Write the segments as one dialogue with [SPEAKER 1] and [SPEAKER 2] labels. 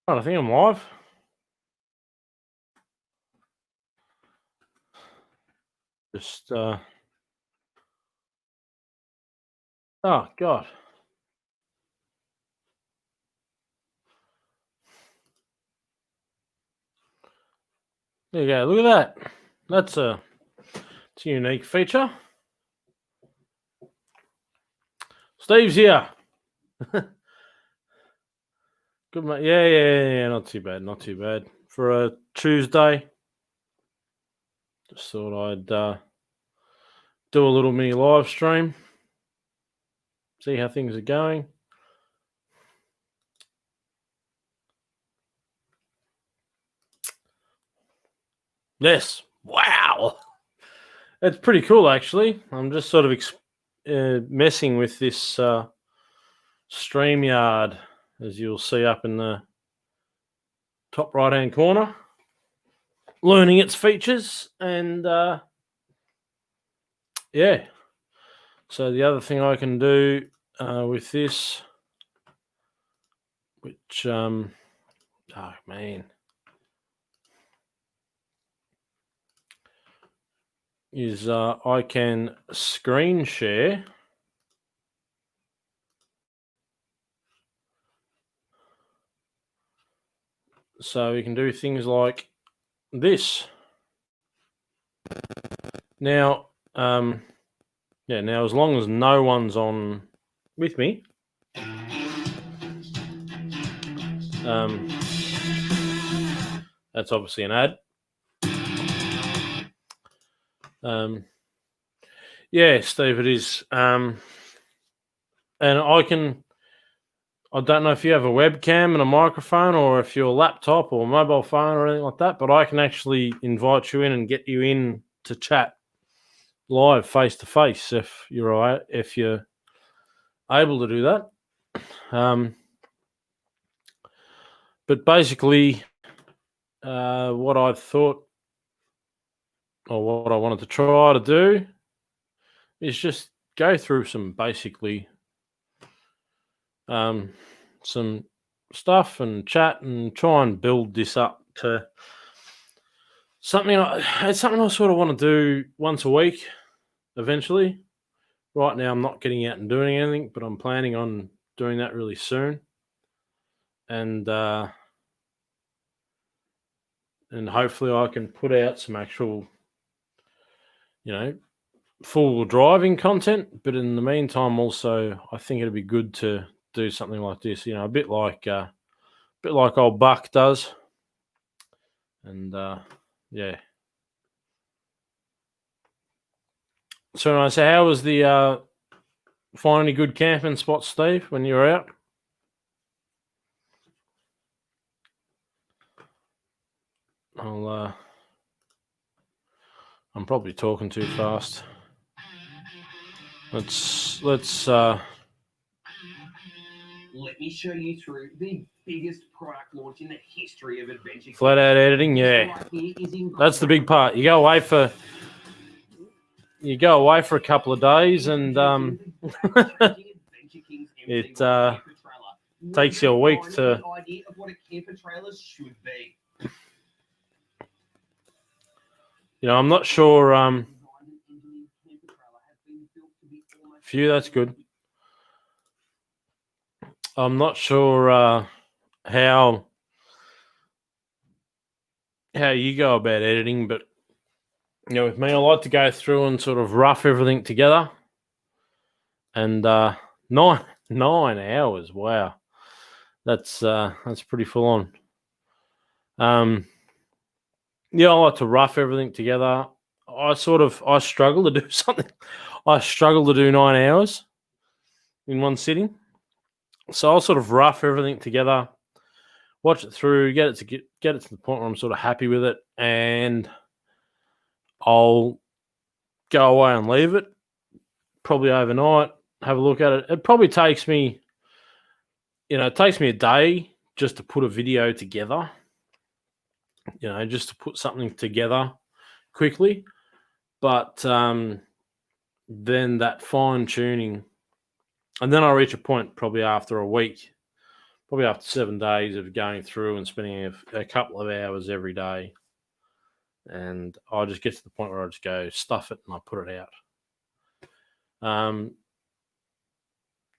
[SPEAKER 1] I think I'm live. Just, oh, God. There you go. Look at that. It's a unique feature. Steve's here. Good, mate. Yeah. Not too bad. For a Tuesday, just thought I'd do a little mini live stream, see how things are going. Yes. Wow. It's pretty cool, actually. I'm just sort of messing with this StreamYard, as you'll see up in the top right-hand corner. Learning its features, and yeah. So the other thing I can do with this, which oh man, is I can screen share. So you can do things like this. Now, now as long as no one's on with me, that's obviously an ad. Yeah, Steve, it is. And I don't know if you have a webcam and a microphone, or if you're a laptop or a mobile phone or anything like that, but I can actually invite you in and get you in to chat live face to face if you're able to do that. But basically, what I thought, or what I wanted to try to do, is just go through some basically some stuff and chat and try and build this up to something. It's something I sort of want to do once a week eventually. Right now I'm not getting out and doing anything, but I'm planning on doing that really soon. And hopefully I can put out some actual, full driving content. But in the meantime, also, I think it'd be good to do something like this, a bit like old Buck does. And yeah. So nice. So how was the find any good camping spots, Steve, when you were out? I'm probably talking too fast. Let's
[SPEAKER 2] let me show you through the biggest product launch in the history of adventure.
[SPEAKER 1] Flat out editing, yeah. That's the big part. You go away for a couple of days, and it takes you a week to I'm not sure Phew, that's good. I'm not sure how you go about editing, but with me, I like to go through and sort of rough everything together. And 9 hours, wow, that's pretty full on. I like to rough everything together. I struggle to do something. I struggle to do 9 hours in one sitting. So I'll sort of rough everything together, watch it through, get it to the point where I'm sort of happy with it, and I'll go away and leave it probably overnight, have a look at it. It probably takes me, a day just to put a video together, just to put something together quickly. But then that fine tuning, and then I reach a point probably after a week probably after 7 days of going through and spending a couple of hours every day. And I just get to the point where I just go, stuff it, and I put it out. And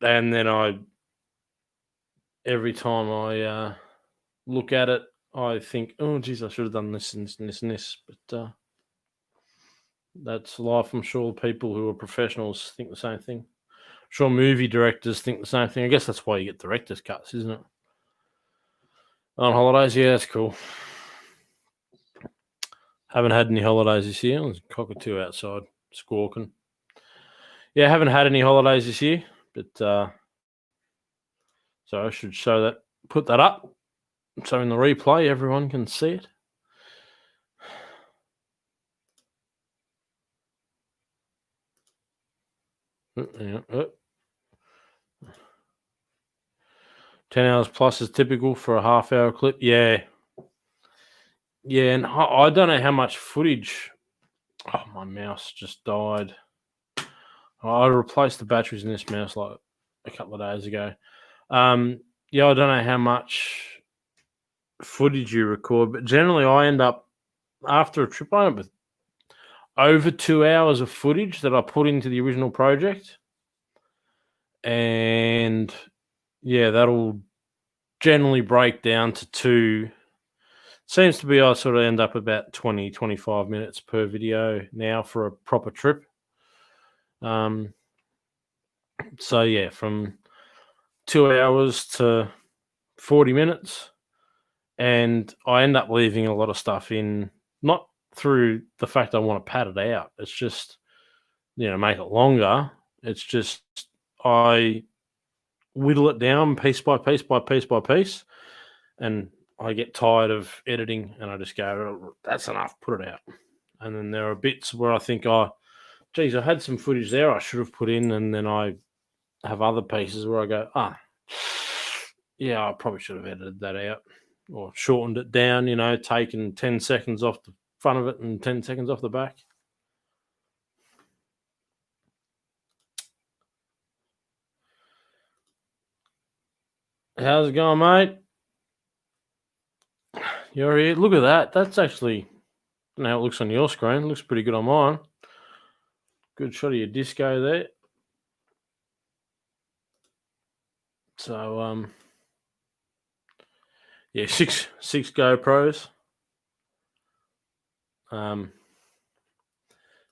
[SPEAKER 1] then every time I look at it, I think, oh, geez, I should have done this and this and this and this. But that's life. I'm sure people who are professionals think the same thing. I'm sure movie directors think the same thing. I guess that's why you get director's cuts, isn't it? On holidays, yeah, that's cool. Haven't had any holidays this year. There's a cockatoo outside squawking. Yeah, haven't had any holidays this year, but so I should show that, put that up, so in the replay everyone can see it. Yeah. 10 hours plus is typical for a half-hour clip. Yeah, and I don't know how much footage. Oh, my mouse just died. I replaced the batteries in this mouse like a couple of days ago. Yeah, I don't know how much footage you record, but generally I end up, after a trip, I end up with over 2 hours of footage that I put into the original project. And yeah, that'll generally break down to 2. Seems to be I sort of end up about 20, 25 minutes per video now for a proper trip. So yeah, from 2 hours to 40 minutes. And I end up leaving a lot of stuff in, not through the fact I want to pad it out. It's just, make it longer. It's just I whittle it down piece by piece by piece by piece. And I get tired of editing and I just go, oh, that's enough, put it out. And then there are bits where I think, oh, geez, I had some footage there I should have put in. And then I have other pieces where I go, yeah, I probably should have edited that out or shortened it down, taken 10 seconds off the front of it and 10 seconds off the back. How's it going, mate? You're here. Look at that. That's actually, I don't know how it looks on your screen. It looks pretty good on mine. Good shot of your disco there. So, yeah, six GoPros.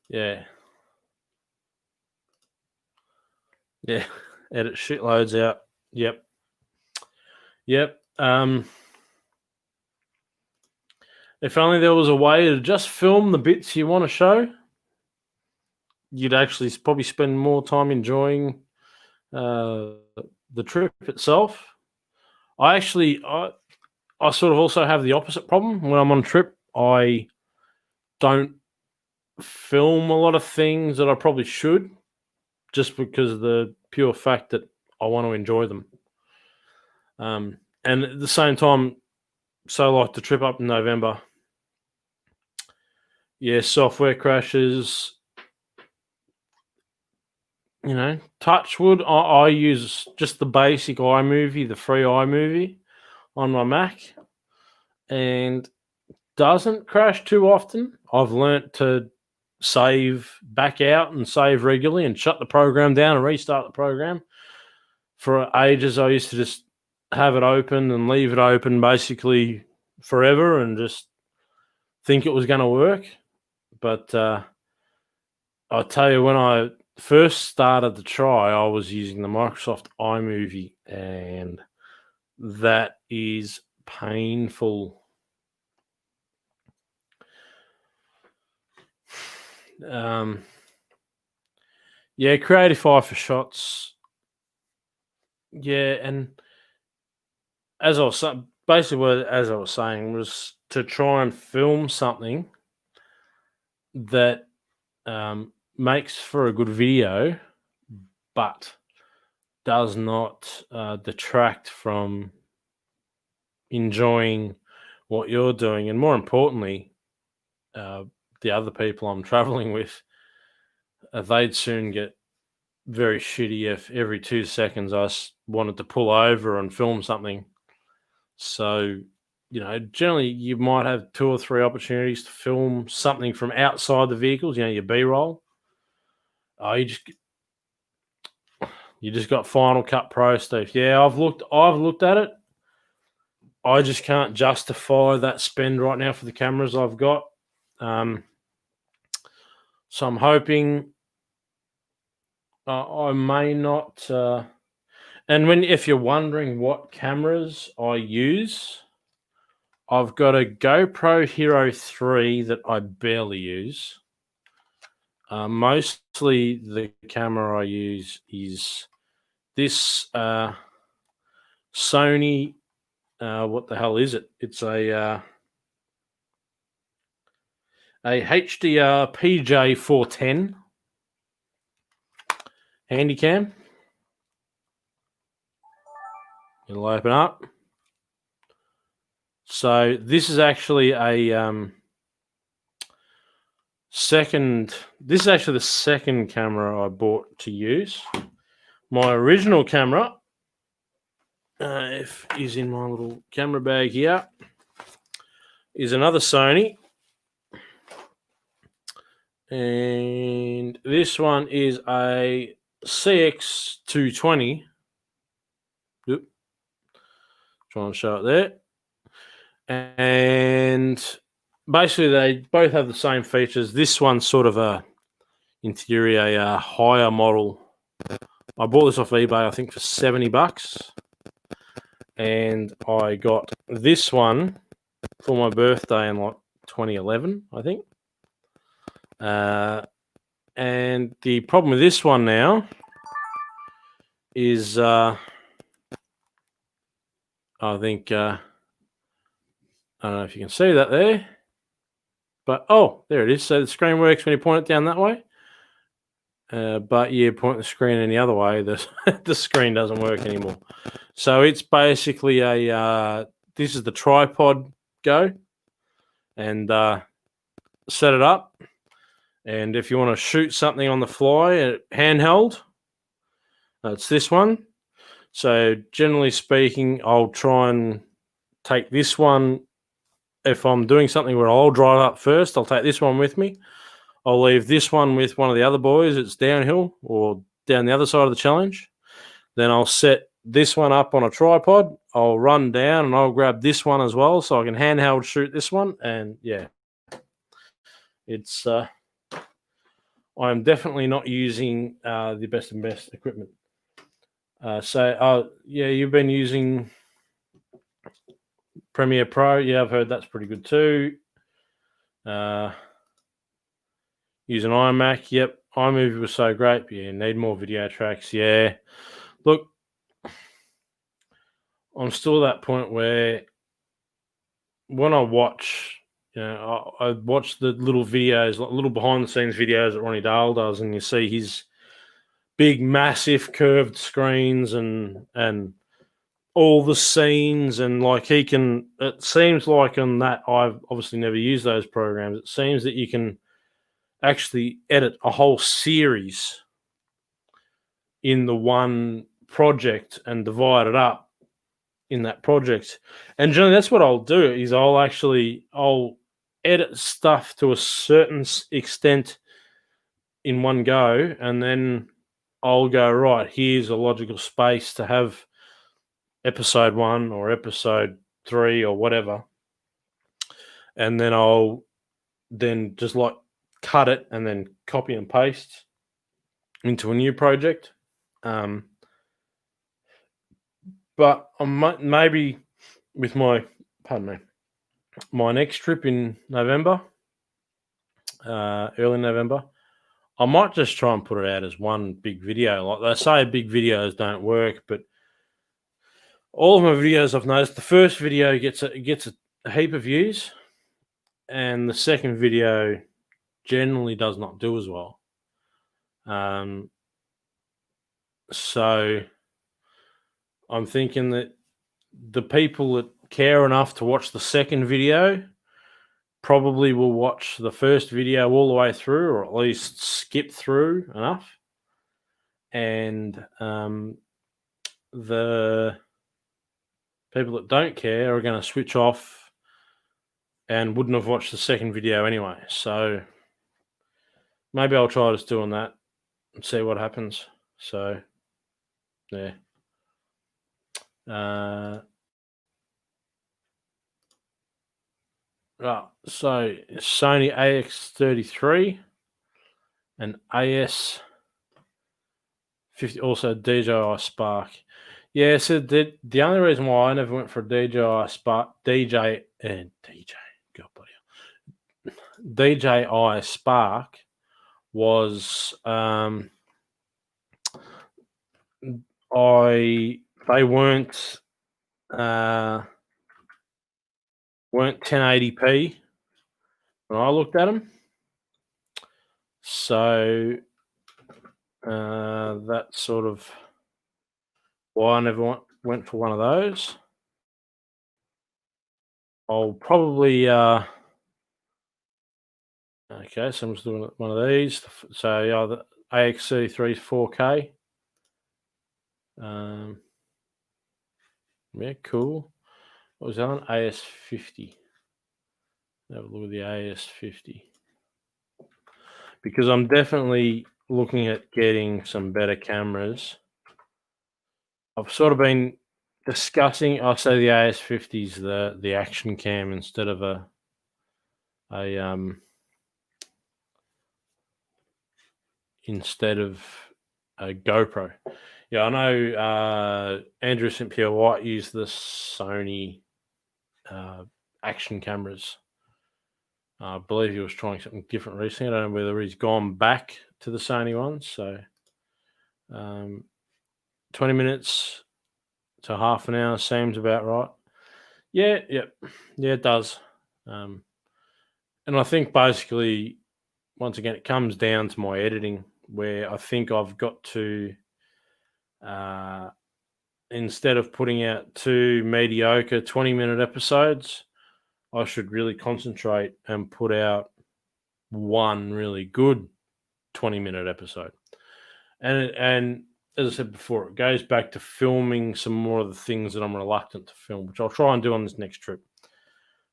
[SPEAKER 1] Yeah. Yeah. Edit shitloads out. Yep. If only there was a way to just film the bits you want to show, you'd actually probably spend more time enjoying the trip itself. I sort of also have the opposite problem. When I'm on a trip, I don't film a lot of things that I probably should, just because of the pure fact that I want to enjoy them. And at the same time, so like the trip up in November, yeah, software crashes, touch wood. I use just the basic iMovie, the free iMovie on my Mac, and doesn't crash too often. I've learnt to save back out and save regularly and shut the program down and restart the program. For ages, I used to just have it open and leave it open basically forever and just think it was going to work. But I'll tell you, when I first started to try, I was using the Microsoft iMovie, and that is painful. Yeah, Creative Eye for shots. Yeah, and as I was saying, was to try and film something that makes for a good video, but does not detract from enjoying what you're doing, and more importantly, the other people I'm traveling with, they'd soon get very shitty if every 2 seconds I wanted to pull over and film something. So, generally you might have 2 or 3 opportunities to film something from outside the vehicles, your B-roll. Oh, you just got Final Cut Pro, Steve. Yeah, I've looked at it. I just can't justify that spend right now for the cameras I've got. So I'm hoping I may not. And if you're wondering what cameras I use, I've got a GoPro Hero 3 that I barely use. Mostly the camera I use is this Sony. What the hell is it? It's a HDR PJ410 Handycam. It'll open up. So this is actually the second camera I bought to use. My original camera is in my little camera bag here. Is another Sony. And this one is a CX220. Oop. Try and show it there. And basically they both have the same features. This one's sort of a interior higher model. I bought this off eBay, I think, for $70. And I got this one for my birthday in like 2011, I think. And the problem with this one now is I think I don't know if you can see that there, but there it is. So the screen works when you point it down that way, but you point the screen any other way, the screen doesn't work anymore. So it's basically this is the tripod go, and set it up. And if you want to shoot something on the fly, handheld, it's this one. So generally speaking, I'll try and take this one. If I'm doing something where I'll drive up first, I'll take this one with me. I'll leave this one with one of the other boys. It's downhill or down the other side of the challenge. Then I'll set this one up on a tripod. I'll run down and I'll grab this one as well, so I can handheld shoot this one. And yeah, it's I'm definitely not using the best equipment. You've been using Premiere Pro. Yeah, I've heard that's pretty good too. Using iMac. Yep, iMovie was so great. But yeah, need more video tracks. Yeah, look, I'm still at that point where when I watch, I watch the little videos, like little behind the scenes videos that Ronnie Dale does, and you see his big, massive curved screens and all the scenes, and like it seems like on that, I've obviously never used those programs. It seems that you can actually edit a whole series in the one project and divide it up in that project. And generally that's what I'll do is I'll edit stuff to a certain extent in one go, and then I'll go, right, here's a logical space to have episode 1 or episode 3 or whatever. And then I'll just like cut it and then copy and paste into a new project. But I might, maybe with my next trip in November, early November, I might just try and put it out as one big video. Like they say, big videos don't work, but all of my videos, I've noticed the first video gets a heap of views, and the second video generally does not do as well. So I'm thinking that the people that care enough to watch the second video probably will watch the first video all the way through, or at least skip through enough. And the People that don't care are going to switch off and wouldn't have watched the second video anyway. So maybe I'll try just doing that and see what happens. So yeah. Right, so Sony AX33 and AS50, also DJI Spark. Yeah, so the only reason why I never went for a DJI Spark, DJI Spark was they weren't 1080p when I looked at them, so that's sort of why I never went for one of those. I'll probably okay, so I'm just doing one of these. So yeah, the AX33 4K. Yeah, cool. What was that on? AS50. Have a look at the AS50. Because I'm definitely looking at getting some better cameras. I've sort of been discussing, I'll say the AS50 is the action cam instead of a GoPro. Yeah, I know Andrew St. Pierre White used the Sony action cameras. I believe he was trying something different recently. I don't know whether he's gone back to the Sony ones. So 20 minutes to half an hour seems about right. Yeah, it does. And I think basically, once again, it comes down to my editing, where I think I've got to, instead of putting out 2 mediocre 20-minute episodes, I should really concentrate and put out 1 really good 20-minute episode. And as I said before, it goes back to filming some more of the things that I'm reluctant to film, which I'll try and do on this next trip.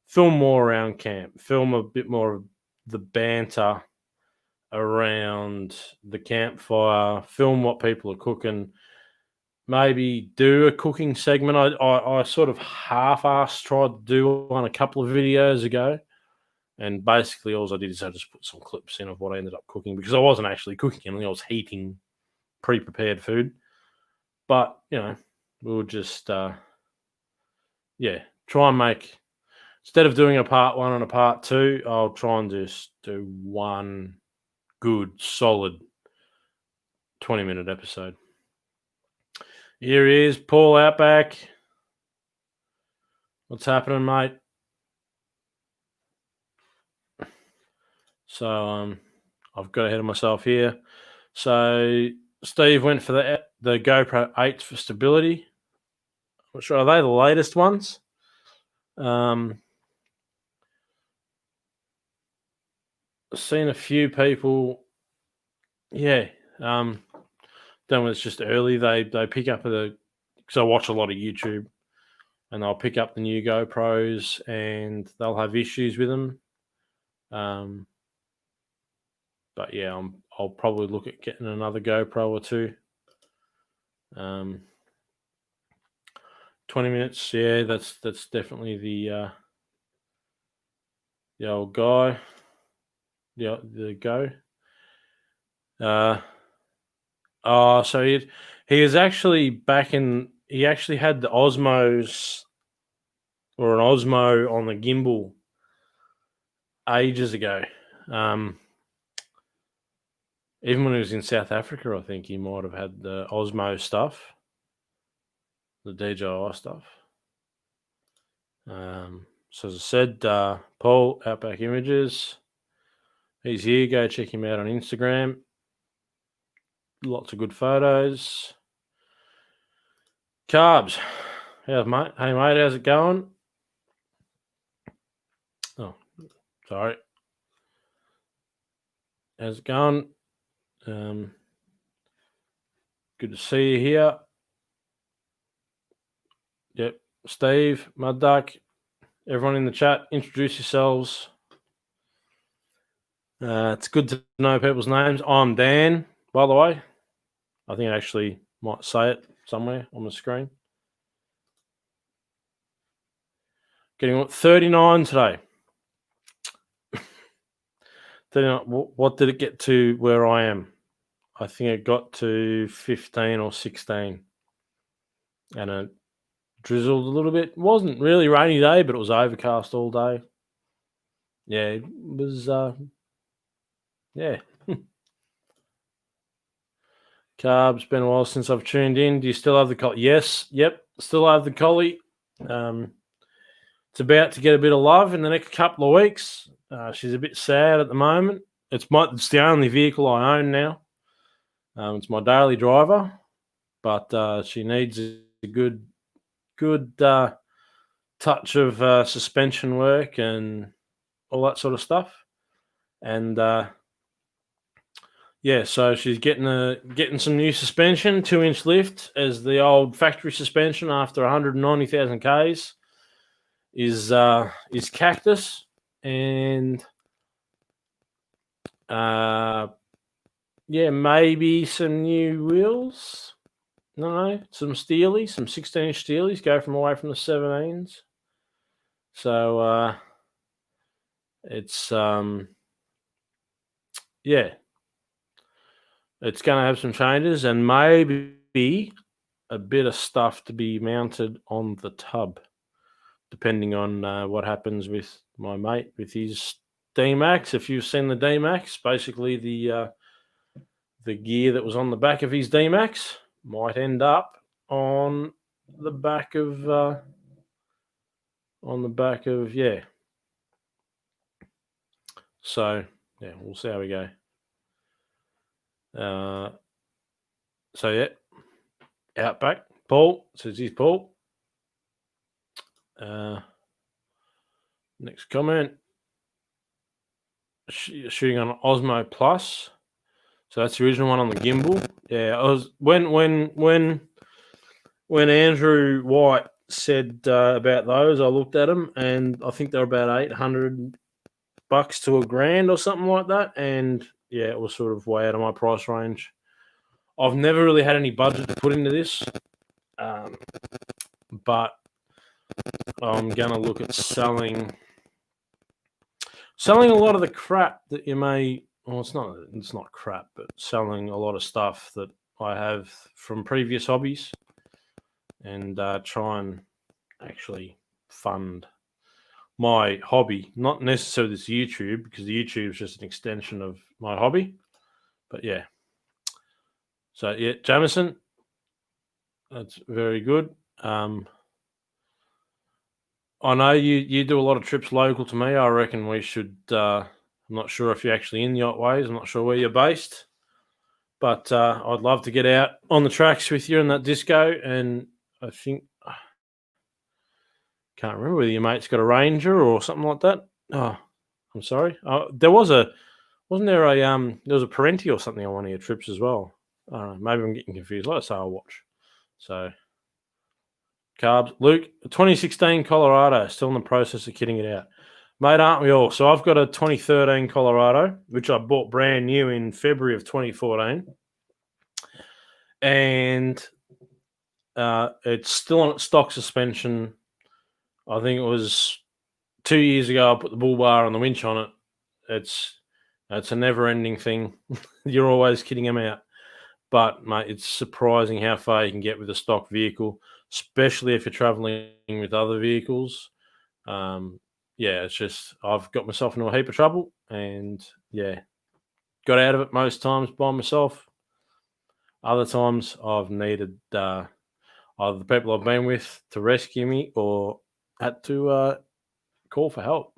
[SPEAKER 1] Film more around camp, film a bit more of the banter around the campfire, film what people are cooking, maybe do a cooking segment. I sort of half-assed tried to do one a couple of videos ago, and basically all I did is I just put some clips in of what I ended up cooking, because I wasn't actually cooking anything. I was heating pre-prepared food. But, we'll just, try and make, instead of doing a part 1 and a part 2, I'll try and just do 1 good, solid 20-minute episode. Here he is, Paul Outback. What's happening, mate? So, I've got ahead of myself here. So, Steve went for the GoPro 8 for stability. I'm not sure, are they the latest ones? I've seen a few people, then when it's just early, they pick up because I watch a lot of YouTube, and they'll pick up the new GoPros and they'll have issues with them. But yeah, I'll probably look at getting another GoPro or 2. 20 minutes, yeah, that's definitely the old guy, the Go. So he is actually back in. He actually had the Osmos, or an Osmo on the gimbal ages ago. Even when he was in South Africa, I think he might have had the Osmo stuff, the DJI stuff. So as I said, Paul, Outback Images, he's here. Go check him out on Instagram. Lots of good photos. Carbs. How's mate? Hey mate, how's it going? Oh, sorry. How's it going? Good to see you here. Yep. Steve, Mud Duck, everyone in the chat, introduce yourselves. It's good to know people's names. I'm Dan, by the way. I think I actually might say it somewhere on the screen. Getting 39 today. 39. What did it get to where I am? I think it got to 15 or 16. And it drizzled a little bit. It wasn't really a rainy day, but it was overcast all day. Yeah, it was, yeah. Carbs, been a while since I've tuned in. Do you still have the collie? Yes, yep, still have the collie. It's about to get a bit of love in the next couple of weeks. She's a bit sad at the moment. It's the only vehicle I own now. It's my daily driver, but she needs a good touch of suspension work and all that sort of stuff. And yeah, so she's getting some new suspension, 2-inch lift, as the old factory suspension after 190,000 Ks is cactus, and yeah, maybe some new wheels. No, some steelies, some 16-inch steelies, go from away from the 17s. So it's yeah, it's going to have some changes and maybe a bit of stuff to be mounted on the tub, depending on what happens with my mate with his D-Max. If you've seen the D-Max, basically the gear that was on the back of his D-Max might end up on the back of yeah. So yeah, we'll see how we go. So yeah, Outback. Paul says he's Paul. Next comment. Shooting on Osmo Plus. So that's the original one on the gimbal. Yeah, I was when Andrew White said about those, I looked at them and I think they're about $800 to $1,000 or something like that. And yeah, it was sort of way out of my price range. I've never really had any budget to put into this, but I'm gonna look at selling a lot of the crap that you may. Well, it's not crap, but selling a lot of stuff that I have from previous hobbies, and try and actually fund my hobby, not necessarily this YouTube, because the YouTube is just an extension of my hobby. But yeah. So yeah, Jamison, that's very good. I know you do a lot of trips local to me. I reckon we should. I'm not sure if you're actually in the Otways. I'm not sure where you're based, but I'd love to get out on the tracks with you in that disco. And I think can't remember whether your mate's got a Ranger or something like that. Oh, I'm sorry. Wasn't there a Parenti or something on one of your trips as well? I don't know. Maybe I'm getting confused. Let's say I'll watch. So, Carbs. Luke, 2016 Colorado, still in the process of kitting it out. Mate, aren't we all? So I've got a 2013 Colorado, which I bought brand new in February of 2014. And it's still on its stock suspension. I think it was 2 years ago I put the bull bar on the winch on it. It's a never-ending thing. You're always kidding them out. But, mate, it's surprising how far you can get with a stock vehicle, especially if you're traveling with other vehicles. Yeah, it's just I've got myself into a heap of trouble and, yeah, got out of it most times by myself. Other times I've needed either the people I've been with to rescue me or had to call for help.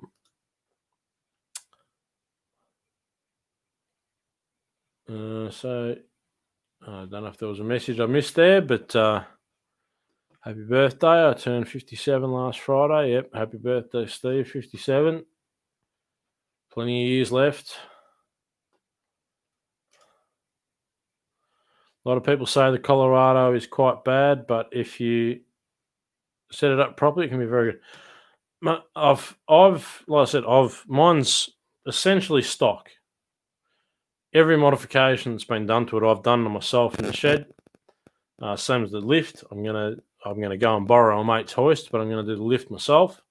[SPEAKER 1] So I don't know if there was a message I missed there, but happy birthday. I turned 57 last Friday. Yep, happy birthday, Steve, 57. Plenty of years left. A lot of people say the Colorado is quite bad, but if you set it up properly, it can be very good. Like I said, mine's essentially stock. Every modification that's been done to it, I've done to myself in the shed. Same as the lift. I'm gonna go and borrow a mate's hoist, but I'm gonna do the lift myself.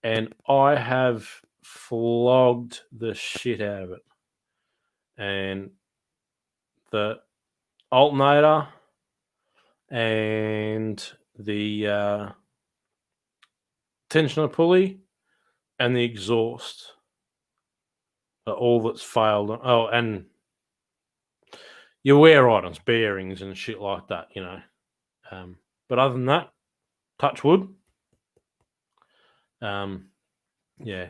[SPEAKER 1] And I have flogged the shit out of it. And the alternator and the tensioner pulley and the exhaust are all that's failed. Oh, and your wear items, bearings and shit like that, you know. But other than that, touch wood. Yeah.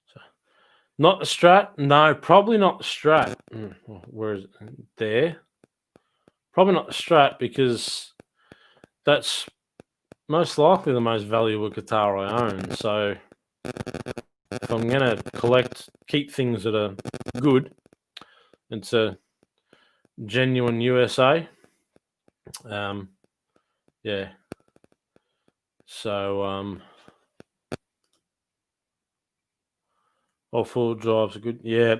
[SPEAKER 1] So, not the Strat. No, probably not the Strat. Where is it? There. Probably not the Strat because that's most likely the most valuable guitar I own. So if I'm going to keep things that are good, it's a genuine USA. Yeah. So all four-wheel drives are good. Yeah.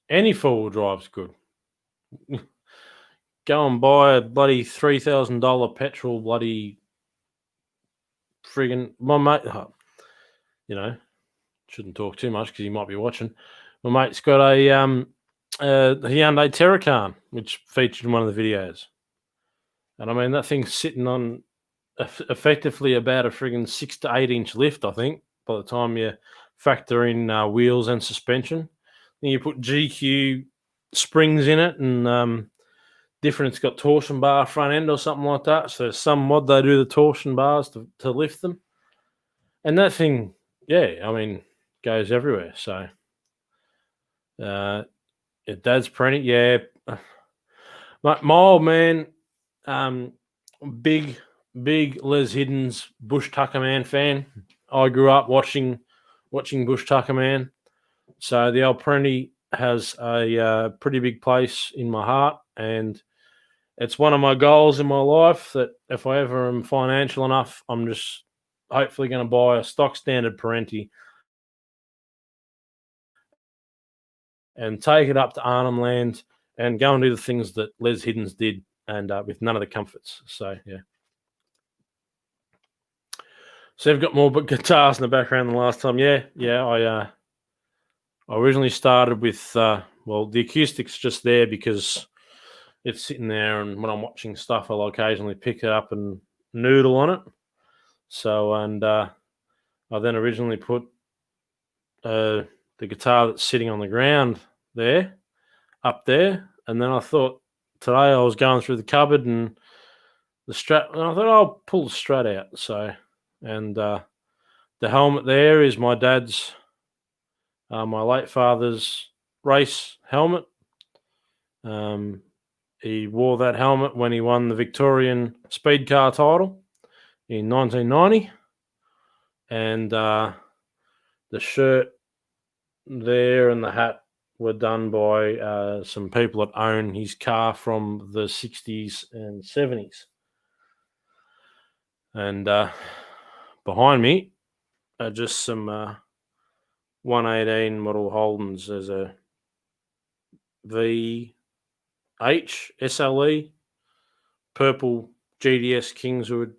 [SPEAKER 1] Any four-wheel drive's good. Go and buy a bloody $3,000 petrol bloody friggin' my mate. You know, shouldn't talk too much because he might be watching. My mate's got a Hyundai Terracan, which featured in one of the videos, and I mean that thing's sitting on effectively about a friggin' 6 to 8 inch lift. I think by the time you factor in wheels and suspension, then you put GQ springs in it and different. It's got torsion bar front end or something like that. So some mod they do the torsion bars to lift them, and that thing, yeah, I mean, goes everywhere. So, Dad's printing, yeah. My old man, big Les Hiddens Bush Tucker Man fan. I grew up watching Bush Tucker Man, so the old Prenty has a pretty big place in my heart, and it's one of my goals in my life that if I ever am financial enough, I'm just hopefully going to buy a stock standard Parenti and take it up to Arnhem Land and go and do the things that Les Hiddens did, and with none of the comforts. So, yeah. So I've got more guitars in the background than last time. Yeah. I originally started with, the acoustic's just there because it's sitting there, and when I'm watching stuff, I'll occasionally pick it up and noodle on it. So, and I then originally put the guitar that's sitting on the ground there, up there, and then I thought today I was going through the cupboard and the Strat, and I thought I'll pull the Strat out. So, and the helmet there is my dad's, my late father's race helmet. He wore that helmet when he won the Victorian Speed Car title in 1990, and the shirt there and the hat were done by some people that own his car from the 60s and 70s. And behind me are just some 118 model Holdens. There's a VH SLE, purple GDS Kingswood,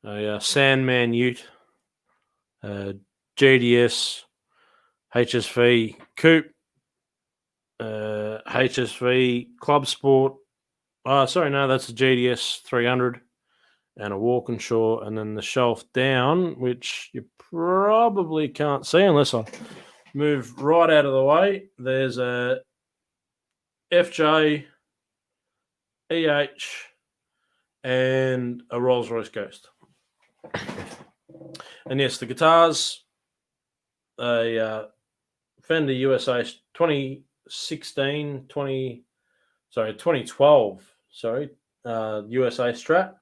[SPEAKER 1] a Sandman Ute, GDS HSV Coupe, HSV Club Sport. Sorry, no, that's a GDS 300 and a Walkinshaw, and then the shelf down, which you probably can't see unless I move right out of the way. There's a FJ, EH, and a Rolls-Royce Ghost. And yes, the guitars, a Fender USA 2012, USA Strat.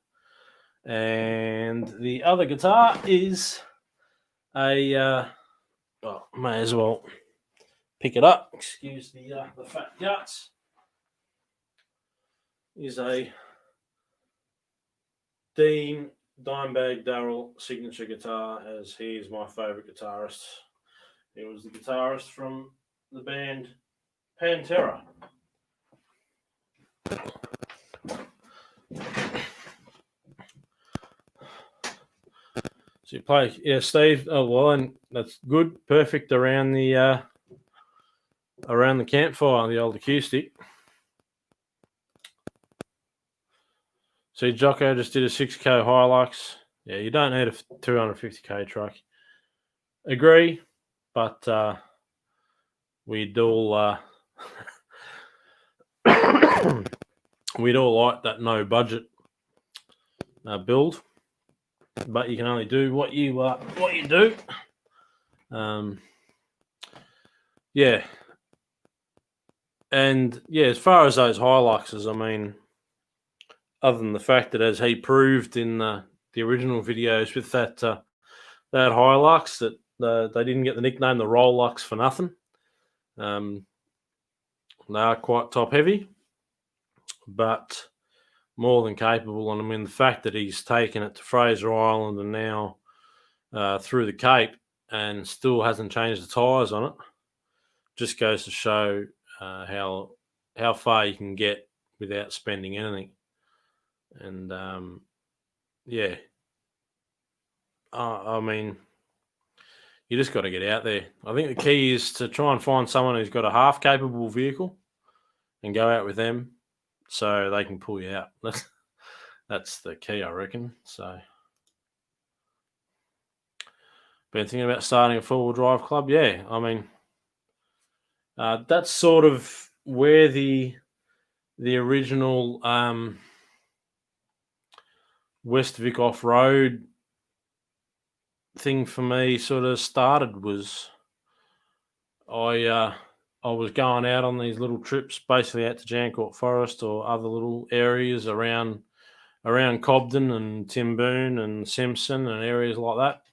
[SPEAKER 1] And the other guitar is a, may as well pick it up. Excuse the fat guts. Is a Dean Dimebag Darrell signature guitar, as he is my favourite guitarist. He was the guitarist from the band Pantera. So you play, yeah, Steve. Oh well, and that's good, perfect around the campfire, the old acoustic. See, Jocko just did a 6K Hilux. Yeah, you don't need a 250K truck. Agree, but we'd all we'd all like that no budget build, but you can only do what you do. Yeah, and yeah, as far as those Hiluxes, I mean, other than the fact that, as he proved in the original videos with that Hilux, that they didn't get the nickname the Rollux for nothing. They are quite top heavy, but more than capable. And I mean, the fact that he's taken it to Fraser Island and now through the Cape and still hasn't changed the tyres on it just goes to show how far you can get without spending anything. And yeah, I mean, you just got to get out there. I think the key is to try and find someone who's got a half capable vehicle and go out with them so they can pull you out. That's the key, I reckon. So, been thinking about starting a four-wheel drive club? Yeah, I mean, that's sort of where the original West Vic Offroad thing for me sort of started. Was I was going out on these little trips, basically out to Jancourt Forest or other little areas around Cobden and Timboon and Simpson and areas like that.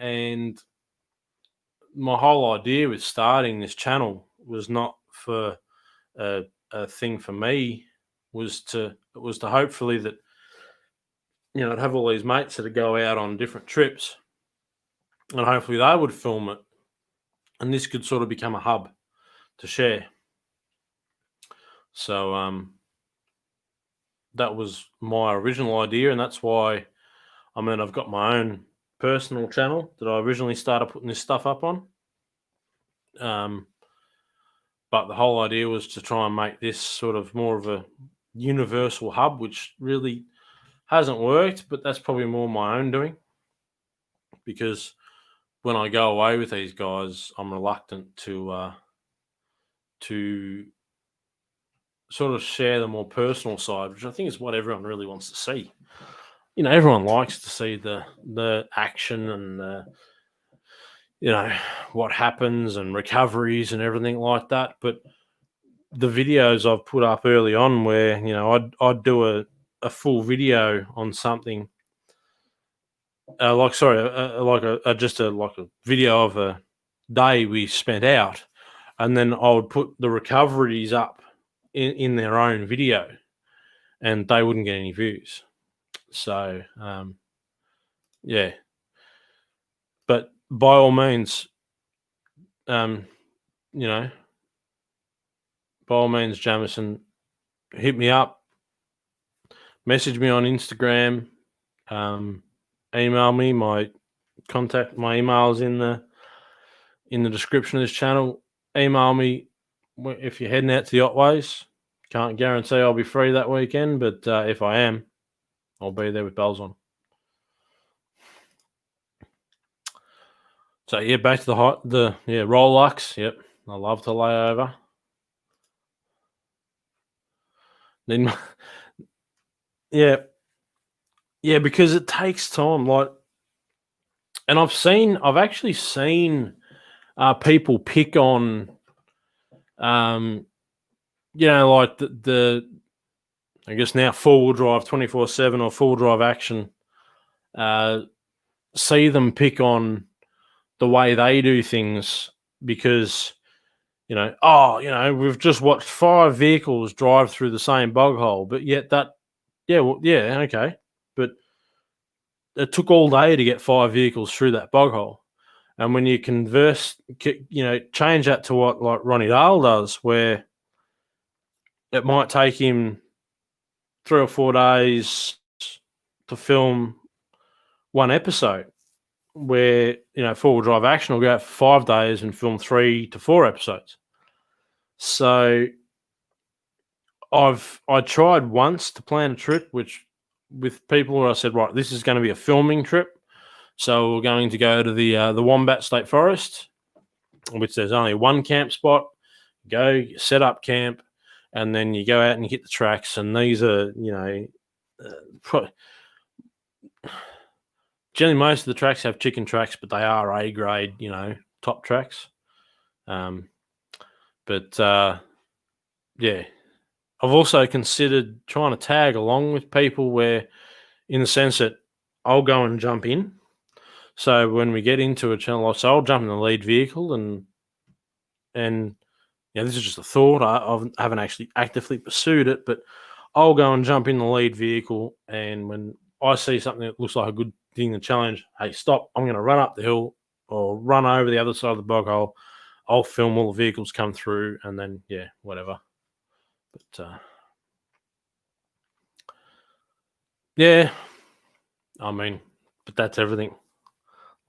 [SPEAKER 1] And my whole idea with starting this channel was not for a thing for me, was to hopefully that, you know, I'd have all these mates that would go out on different trips and hopefully they would film it. And this could sort of become a hub to share. So that was my original idea, and that's why, I mean, I've got my own personal channel that I originally started putting this stuff up on. But the whole idea was to try and make this sort of more of a universal hub, which really hasn't worked, but that's probably more my own doing, because when I go away with these guys, I'm reluctant to sort of share the more personal side, which I think is what everyone really wants to see. You know, everyone likes to see the action and you know, what happens and recoveries and everything like that. But the videos I've put up early on, where, you know, I'd do a full video on something, just a video of a day we spent out, and then I would put the recoveries up in their own video, and they wouldn't get any views. So yeah, but by all means, you know, by all means, Jamison, hit me up, message me on Instagram, email me. My email is in the description of this channel. Email me if you're heading out to the Otways. Can't guarantee I'll be free that weekend, but if I am, I'll be there with bells on. So yeah, back to the Rollux. Yep, I love to lay over. Then yeah, because it takes time. Like, and I've actually seen people pick on, you know, like the I guess now 4-wheel drive 24/7 or 4-wheel drive action. See them pick on the way they do things because, you know, we've just watched 5 vehicles drive through the same bog hole, but yet okay. But it took all day to get 5 vehicles through that bog hole. And when you change that to what like Ronnie Dale does, where it might take him 3 or 4 days to film one episode, where 4-wheel drive action will go out for 5 days and film 3 to 4 episodes. So I tried once to plan a trip, which with people where I said, right, this is going to be a filming trip. So we're going to go to the Wombat State Forest, which there's only one camp spot. Go, you set up camp, and then you go out and hit the tracks. And these are, generally most of the tracks have chicken tracks, but they are A grade, top tracks. Yeah, I've also considered trying to tag along with people where, in the sense that I'll go and jump in. So when we get into a channel, so I'll jump in the lead vehicle and this is just a thought. I haven't actually actively pursued it, but I'll go and jump in the lead vehicle, and when I see something that looks like a good thing to challenge, hey, stop, I'm going to run up the hill or run over the other side of the bog hole. I'll film all the vehicles come through, and then, whatever. But, but that's everything. A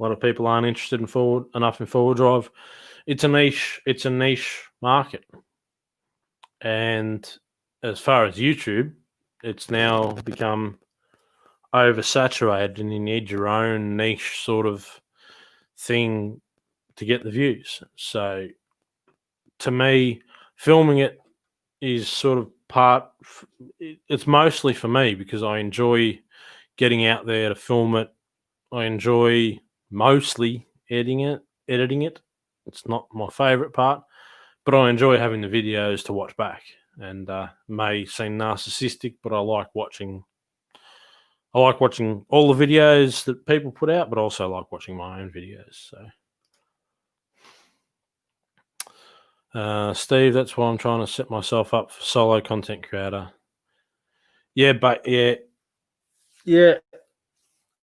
[SPEAKER 1] lot of people aren't interested in four-wheel drive. It's a niche market. And as far as YouTube, it's now become oversaturated, and you need your own niche sort of thing to get the views. So to me, filming it is sort of it's mostly for me because I enjoy getting out there to film it. I enjoy mostly editing it. It's not my favorite part, but I enjoy having the videos to watch back. And may seem narcissistic, but I like watching all the videos that people put out, but also like watching my own videos. So Steve, that's why I'm trying to set myself up for solo content creator. Yeah.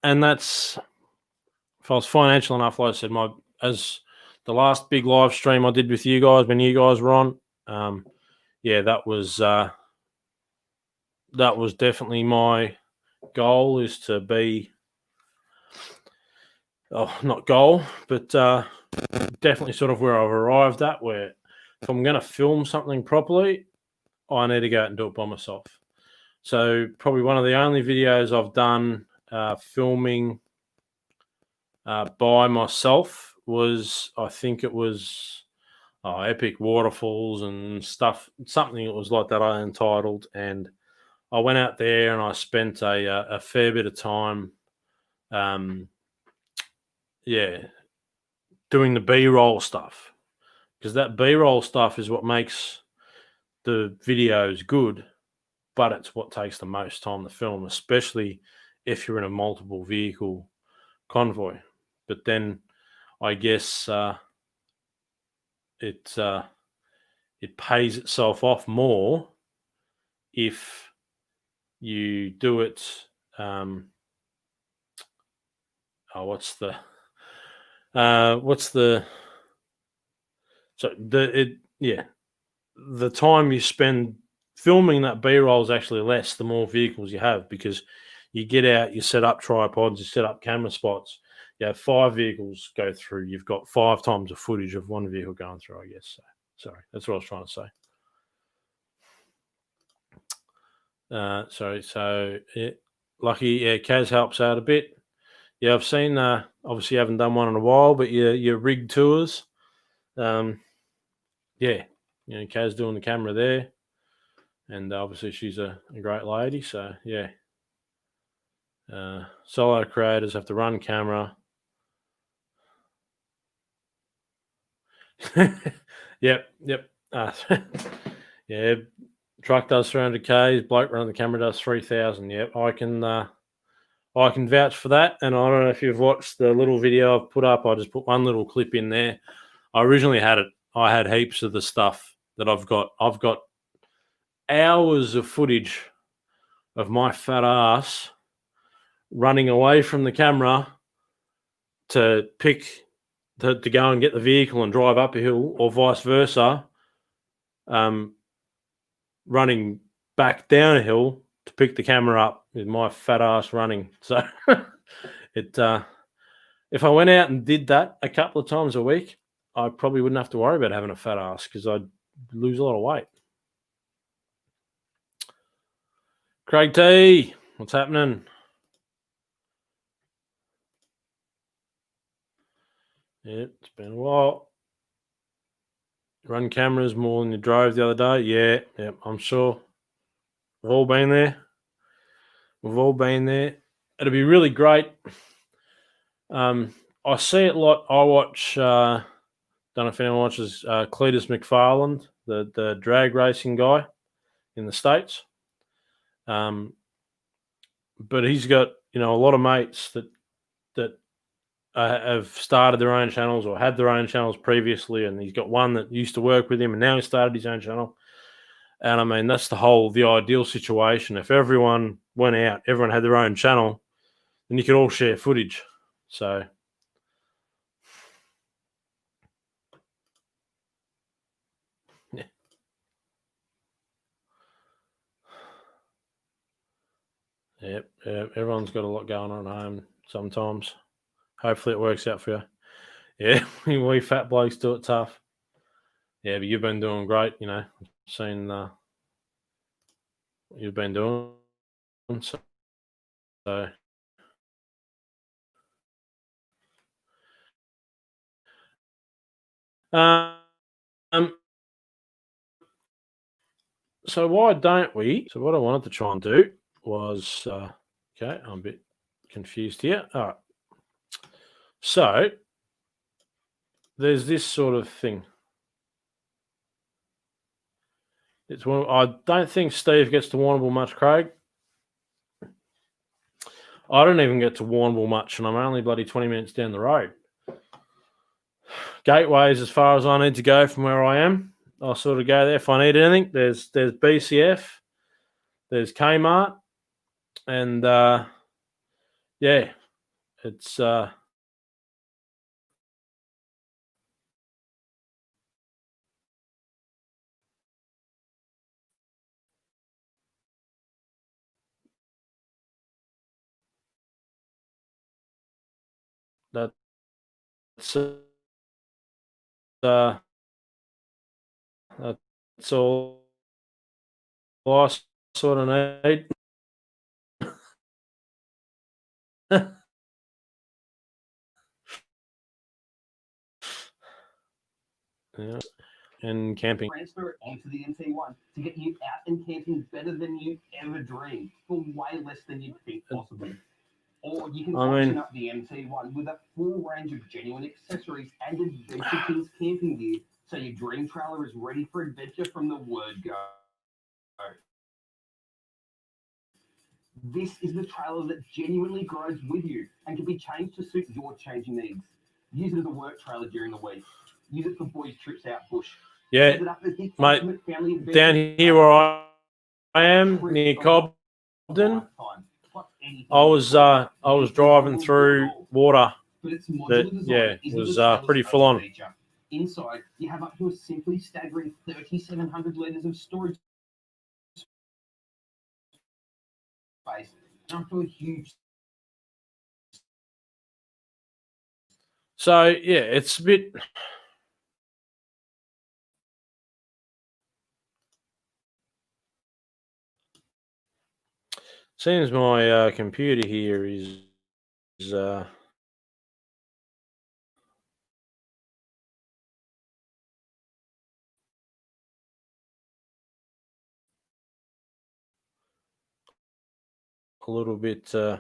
[SPEAKER 1] And that's, if I was financial enough, like I said, as the last big live stream I did with you guys when you guys were on, that was definitely my goal, is to be, not goal, but definitely sort of where I've arrived at, where if I'm going to film something properly, I need to go out and do it by myself. So probably one of the only videos I've done filming by myself was, I think it was Epic Waterfalls and stuff, something that was like that, I Untitled. And I went out there and I spent a fair bit of time doing the B-roll stuff, because that B-roll stuff is what makes the videos good, but it's what takes the most time to film, especially if you're in a multiple vehicle convoy. But then I guess it pays itself off more if you do it. The time you spend filming that B-roll is actually less the more vehicles you have, because you get out, you set up tripods, you set up camera spots, you have 5 vehicles go through, you've got 5 times the footage of one vehicle going through, I guess. So, sorry, that's what I was trying to say. Lucky, Kaz helps out a bit. Yeah, I've seen, obviously you haven't done one in a while, but your rig tours, Kaz doing the camera there, and obviously she's a great lady, so yeah. Solo creators have to run camera. Yep. Yeah, truck does 300Ks, bloke running the camera does 3,000. Yep, I can vouch for that. And I don't know if you've watched the little video I've put up. I just put one little clip in there. I originally had heaps of the stuff that I've got. I've got hours of footage of my fat ass running away from the camera to go and get the vehicle and drive up a hill, or vice versa, running back down a hill to pick the camera up with my fat ass running. So if I went out and did that a couple of times a week, I probably wouldn't have to worry about having a fat ass because I'd lose a lot of weight. CraigT, what's happening? Yep, it's been a while. Run cameras more than you drove the other day. Yeah, I'm sure. We've all been there. It'll be really great. I see it a lot. I watch, don't know if anyone watches Cletus McFarland, the drag racing guy in the States. But he's got, a lot of mates that have started their own channels or had their own channels previously, and he's got one that used to work with him and now he started his own channel. And I mean, that's the ideal situation. If everyone went out, everyone had their own channel, then you could all share footage. So yeah. Yep, everyone's got a lot going on at home sometimes. Hopefully it works out for you. Yeah, we fat blokes do it tough. Yeah, but you've been doing great, I've seen what you've been doing. So so why don't we? So what I wanted to try and do was, okay, I'm a bit confused here. All right. So there's this sort of thing. I don't think Steve gets to Warrnambool much, Craig. I don't even get to Warrnambool much, and I'm only bloody 20 minutes down the road. Gateway's as far as I need to go from where I am. I'll sort of go there if I need anything. There's BCF, there's Kmart, and yeah, it's that's that's all I sort of need. Yeah. And camping.
[SPEAKER 2] Transfer it onto the MT1 to get you out and camping better than you ever dreamed for way less than you'd think possible. Or you can option up the MT1 with a full range of genuine accessories and Adventure Kings camping gear, so your dream trailer is ready for adventure from the word go. This is the trailer that genuinely grows with you and can be changed to suit your changing needs. Use it as a work trailer during the week. Use it for boys' trips out bush.
[SPEAKER 1] Yeah, mate, down here where I am, near Cobden, I was driving through water that, was pretty full on.
[SPEAKER 2] Inside, you have up to a simply staggering 3,700 litres of storage space, and up to a huge.
[SPEAKER 1] So yeah, it's a bit. Seems my computer here is a little bit. Oh,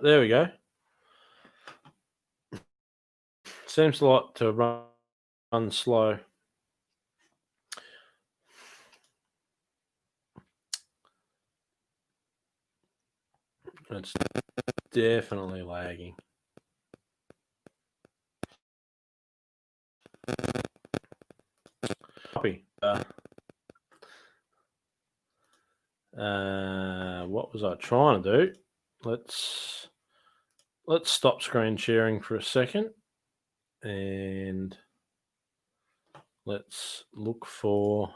[SPEAKER 1] there we go. Seems a lot to run slow. It's definitely lagging. Copy. What was I trying to do? let's stop screen sharing for a second, and let's look for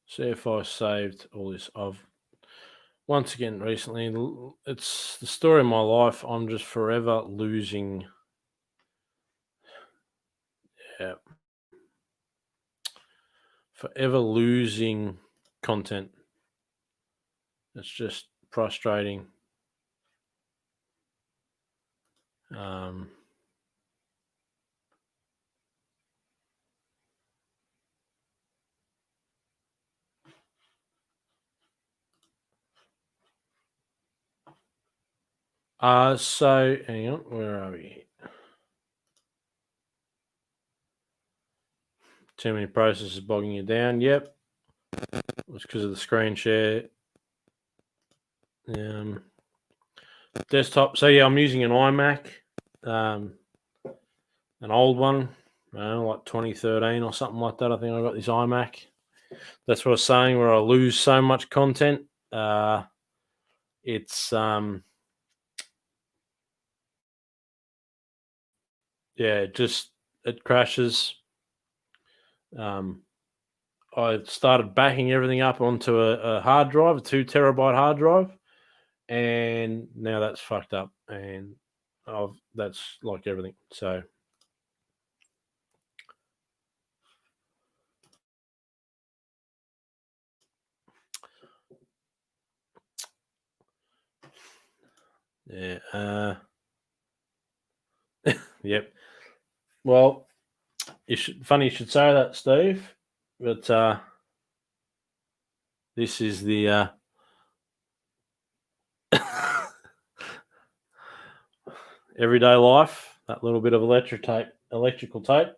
[SPEAKER 1] see if I saved all this. I've once again recently, it's the story of my life. I'm just forever losing. Yeah. Forever losing content. It's just frustrating. So hang on, where are we? Too many processes bogging you down. Yep. It's because of the screen share. Desktop. So yeah, I'm using an iMac, an old one, like 2013 or something like that. I think I got this iMac. That's what I was saying, where I lose so much content. It's yeah, it crashes. I started backing everything up onto a hard drive, a 2 terabyte hard drive, and now that's fucked up, and that's like everything. So yeah, yep. Well, funny you should say that, Steve. But this is the everyday life. That little bit of electrical tape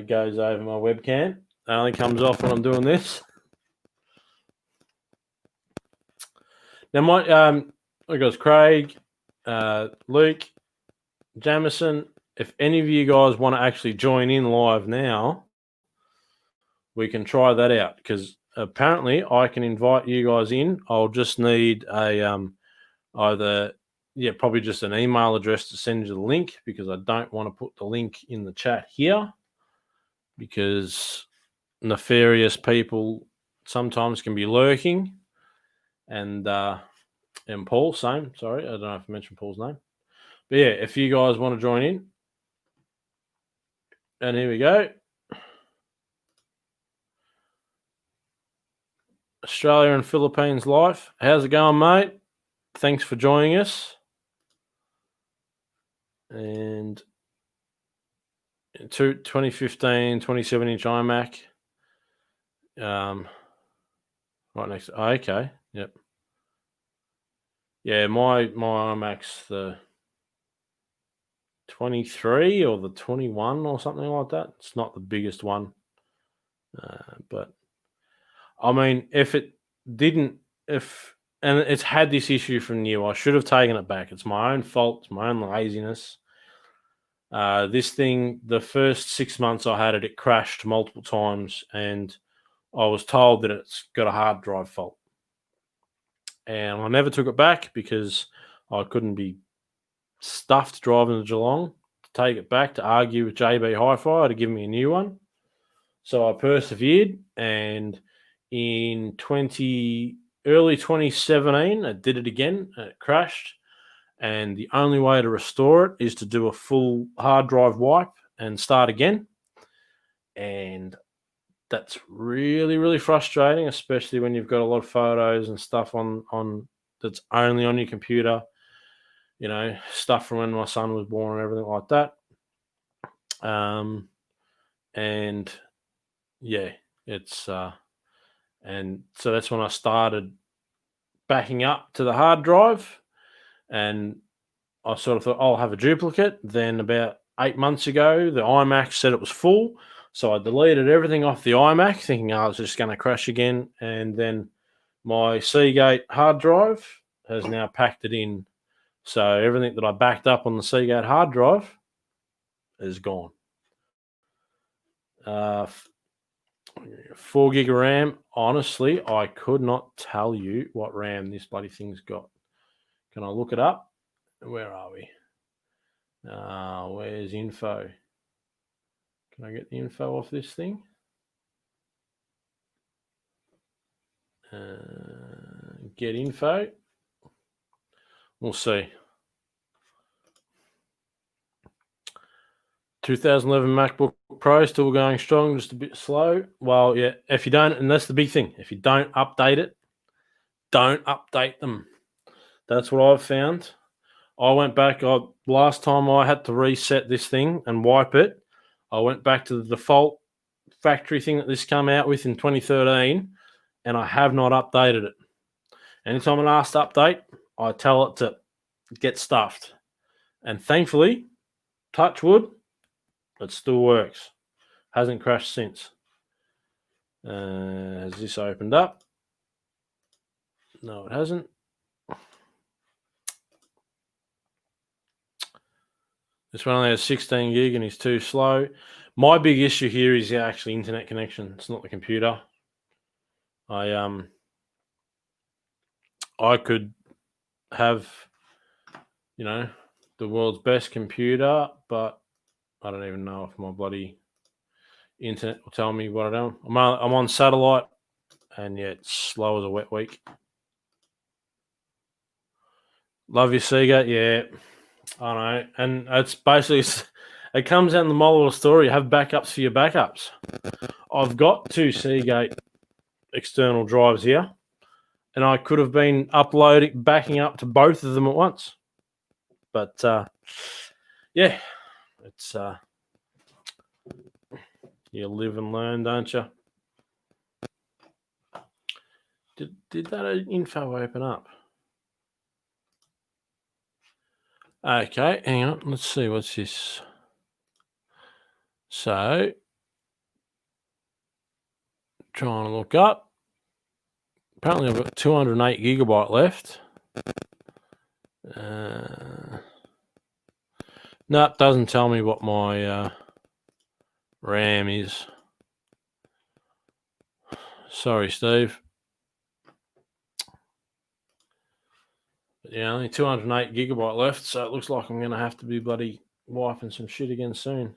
[SPEAKER 1] goes over my webcam. It only comes off when I'm doing this. Now, my guys, Craig, Luke, Jamison, if any of you guys want to actually join in live now, we can try that out, because apparently I can invite you guys in. I'll just need a probably just an email address to send you the link, because I don't want to put the link in the chat here, because nefarious people sometimes can be lurking. And Paul, same. Sorry, I don't know if I mentioned Paul's name. But yeah, if you guys want to join in, and here we go. Australia and Philippines life. How's it going, mate? Thanks for joining us. And 2015, 27-inch iMac. Right next. Oh, okay. Yep. Yeah, my iMac's the 23 or the 21 or something like that. It's not the biggest one. But I mean, if it didn't, and it's had this issue from new, I should have taken it back. It's my own fault. It's my own laziness. This thing, the first 6 months I had it, it crashed multiple times, and I was told that it's got a hard drive fault. And I never took it back, because I couldn't be stuffed driving to Geelong to take it back to argue with JB Hi-Fi to give me a new one. So I persevered, and in early 2017, it did it again. It crashed, and the only way to restore it is to do a full hard drive wipe and start again. And that's really, really frustrating, especially when you've got a lot of photos and stuff on that's only on your computer. You know, stuff from when my son was born and everything like that. And yeah, it's and so that's when I started backing up to the hard drive, and I sort of thought I'll have a duplicate. Then about 8 months ago, the iMac said it was full, so I deleted everything off the iMac, thinking I was just going to crash again. And then my Seagate hard drive has now packed it in. So everything that I backed up on the Seagate hard drive is gone. 4 gig of RAM. Honestly, I could not tell you what RAM this bloody thing's got. Can I look it up? Where are we? Where's info? Can I get the info off this thing? Get info. We'll see. 2011 MacBook Pro still going strong, just a bit slow. Well, yeah, if you don't, and that's the big thing, if you don't update it, don't update them. That's what I've found. I went back, last time I had to reset this thing and wipe it, I went back to the default factory thing that this came out with in 2013, and I have not updated it. Anytime I ask to update, I tell it to get stuffed. And thankfully, touch wood, it still works. Hasn't crashed since. Has this opened up? No, it hasn't. This one only has 16 gig and is too slow. My big issue here is the actual internet connection. It's not the computer. I could have, the world's best computer, but I don't even know if my bloody internet will tell me what I do. I'm on satellite, and yeah, it's slow as a wet week. Love you, Seagate. Yeah, I know. And it's basically, it comes out in the moral of the story. Have backups for your backups. I've got 2 Seagate external drives here, and I could have been backing up to both of them at once. But, yeah, it's, you live and learn, don't you? Did that info open up? Okay, hang on. Let's see. What's this? So, trying to look up. Apparently, I've got 208 gigabyte left. No, it doesn't tell me what my RAM is. Sorry, Steve. But yeah, only 208 gigabyte left, so it looks like I'm going to have to be bloody wiping some shit again soon.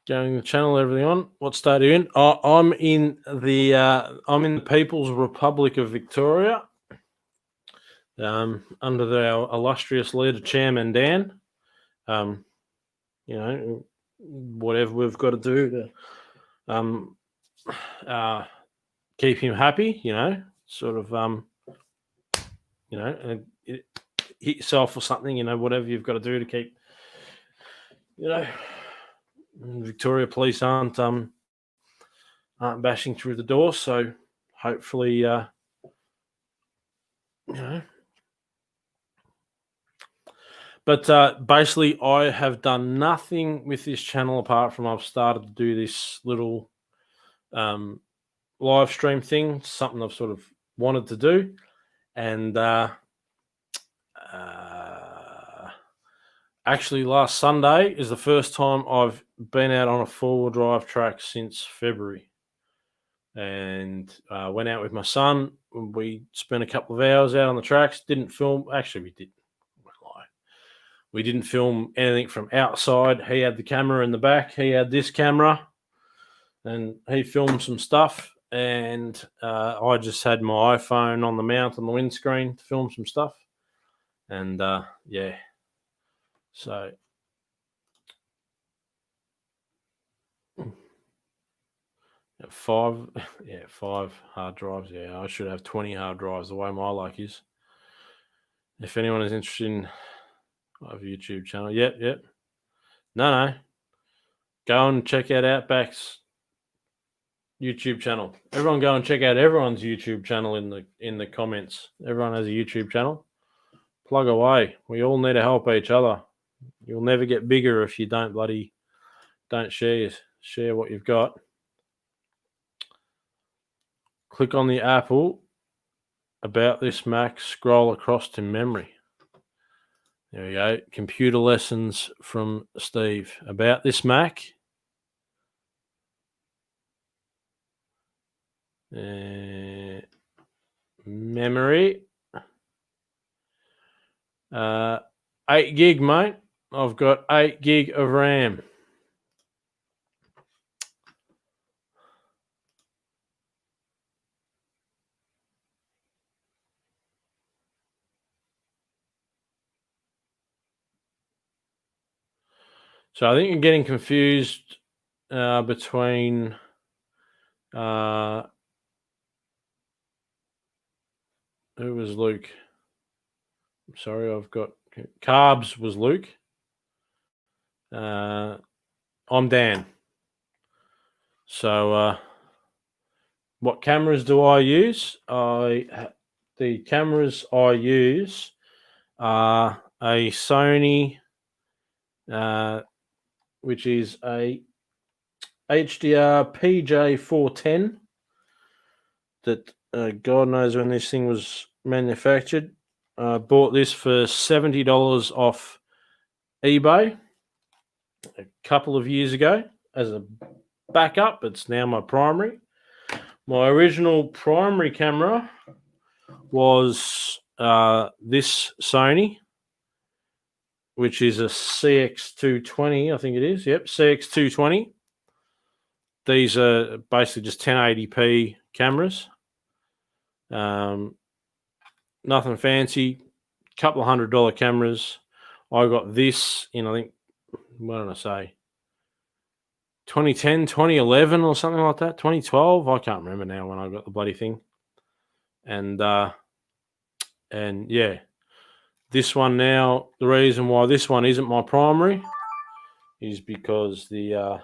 [SPEAKER 1] Going the channel, everything on. What state are you in? I'm in the People's Republic of Victoria. Under our illustrious leader, Chairman Dan. Whatever we've got to do to keep him happy, sort of, hit yourself or something, whatever you've got to do to keep, Victoria Police aren't bashing through the door, so hopefully, But basically, I have done nothing with this channel apart from I've started to do this little live stream thing, something I've sort of wanted to do. And actually, last Sunday is the first time I've been out on a four-wheel drive track since February. And went out with my son. We spent a couple of hours out on the tracks. Didn't film. Actually, we did. We didn't film anything from outside. He had the camera in the back. He had this camera. And he filmed some stuff. And I just had my iPhone on the mount on the windscreen to film some stuff. And, yeah. So... Five hard drives. Yeah, I should have 20 hard drives the way my luck is. If anyone is interested in a YouTube channel, yep. No. Go and check out Outback's YouTube channel. Everyone go and check out everyone's YouTube channel in the comments. Everyone has a YouTube channel. Plug away. We all need to help each other. You'll never get bigger if you don't share what you've got. Click on the apple about this Mac, scroll across to memory. There we go. Computer lessons from Steve. About this Mac. Memory. 8 gig, mate. I've got 8 gig of RAM. So I think you're getting confused between who was Luke? I'm sorry, I've got Carbs was Luke. I'm Dan. So what cameras do I use? The cameras I use are a Sony, which is a HDR PJ410 that God knows when this thing was manufactured. I bought this for $70 off eBay a couple of years ago as a backup. It's now my primary. My original primary camera was this Sony, which is a CX220, I think it is. Yep, CX220. These are basically just 1080p cameras. Nothing fancy. Couple of $100 cameras. I got this in, I think, what did I say? 2010, 2011 or something like that. 2012. I can't remember now when I got the bloody thing. And yeah, this one now, the reason why this one isn't my primary is because the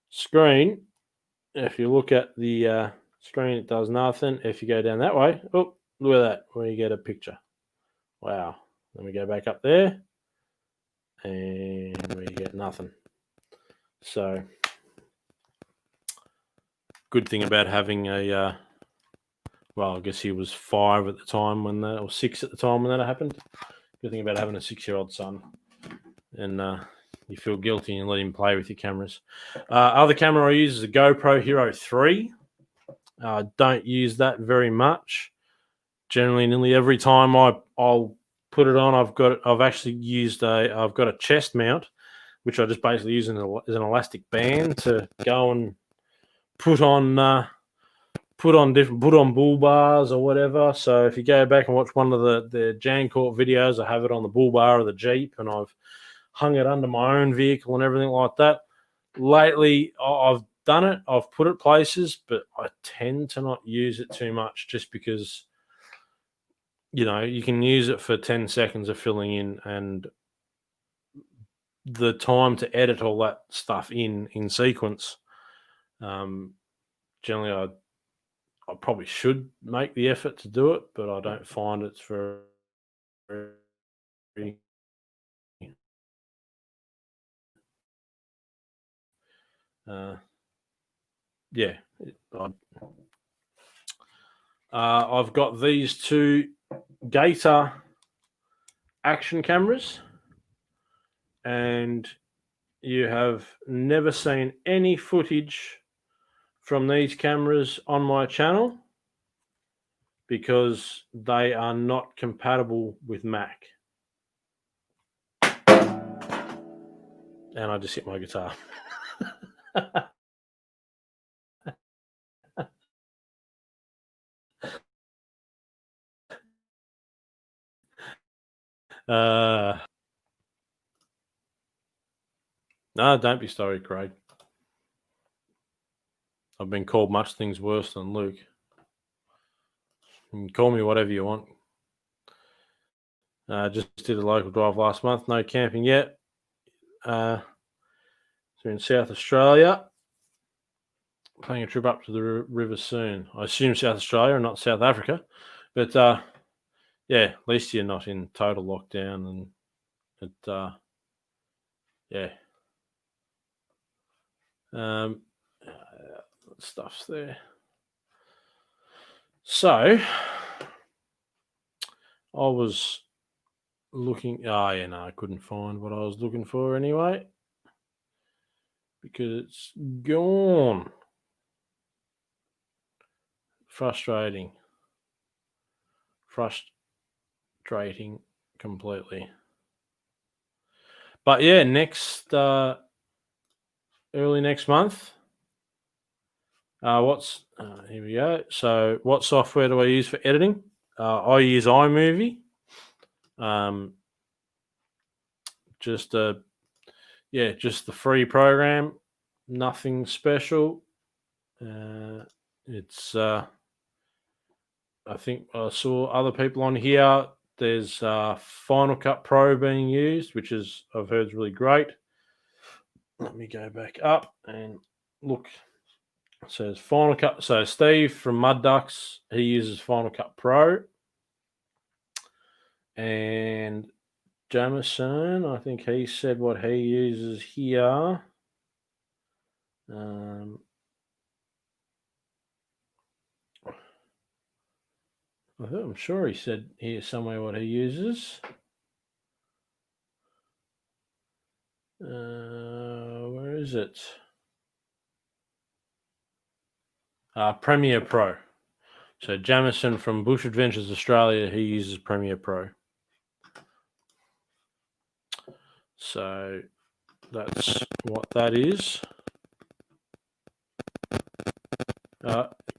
[SPEAKER 1] screen, if you look at the screen, it does nothing. If you go down that way, oh, look at that, where you get a picture. Wow. Let me go back up there, and we get nothing. So, good thing about having a, well, I guess he was 5 at the time when that, or 6 at the time when that happened. Good thing about having a 6-year-old son, and you feel guilty and let him play with your cameras. Other camera I use is a GoPro Hero 3. Don't use that very much. Generally, nearly every time I'll put it on, I've got a chest mount, which I just basically use as an elastic band to go and put on bull bars or whatever. So if you go back and watch one of the Jancourt videos, I have it on the bull bar of the Jeep, and I've hung it under my own vehicle and everything like that. Lately, I've done it. I've put it places, but I tend to not use it too much just because, you know, you can use it for 10 seconds of filling in, and the time to edit all that stuff in sequence. Generally, I probably should make the effort to do it, but I don't find it's very yeah. I've got these two Gator action cameras, and you have never seen any footage from these cameras on my channel because they are not compatible with Mac. And I just hit my guitar. No, don't be sorry, Craig. I've been called much things worse than Luke. You can call me whatever you want. Just did a local drive last month. No camping yet. So in South Australia. Planning a trip up to the river soon. I assume South Australia and not South Africa. But yeah, at least you're not in total lockdown, and yeah. Stuff's there. So I was looking. Oh, yeah, no, I couldn't find what I was looking for anyway because it's gone. Frustrating completely. But yeah, next early next month. Here we go. So, what software do I use for editing? I use iMovie. Just the free program. Nothing special. It's I think I saw other people on here. There's Final Cut Pro being used, which is I've heard is really great. Let me go back up and look. It says Final Cut. So Steve from Mud Ducks, he uses Final Cut Pro, and Jamison, I think he said what he uses here. I'm sure he said here somewhere what he uses. Where is it? Premiere Pro. So Jamison from Bush Adventures Australia, he uses Premiere Pro. So that's what that is.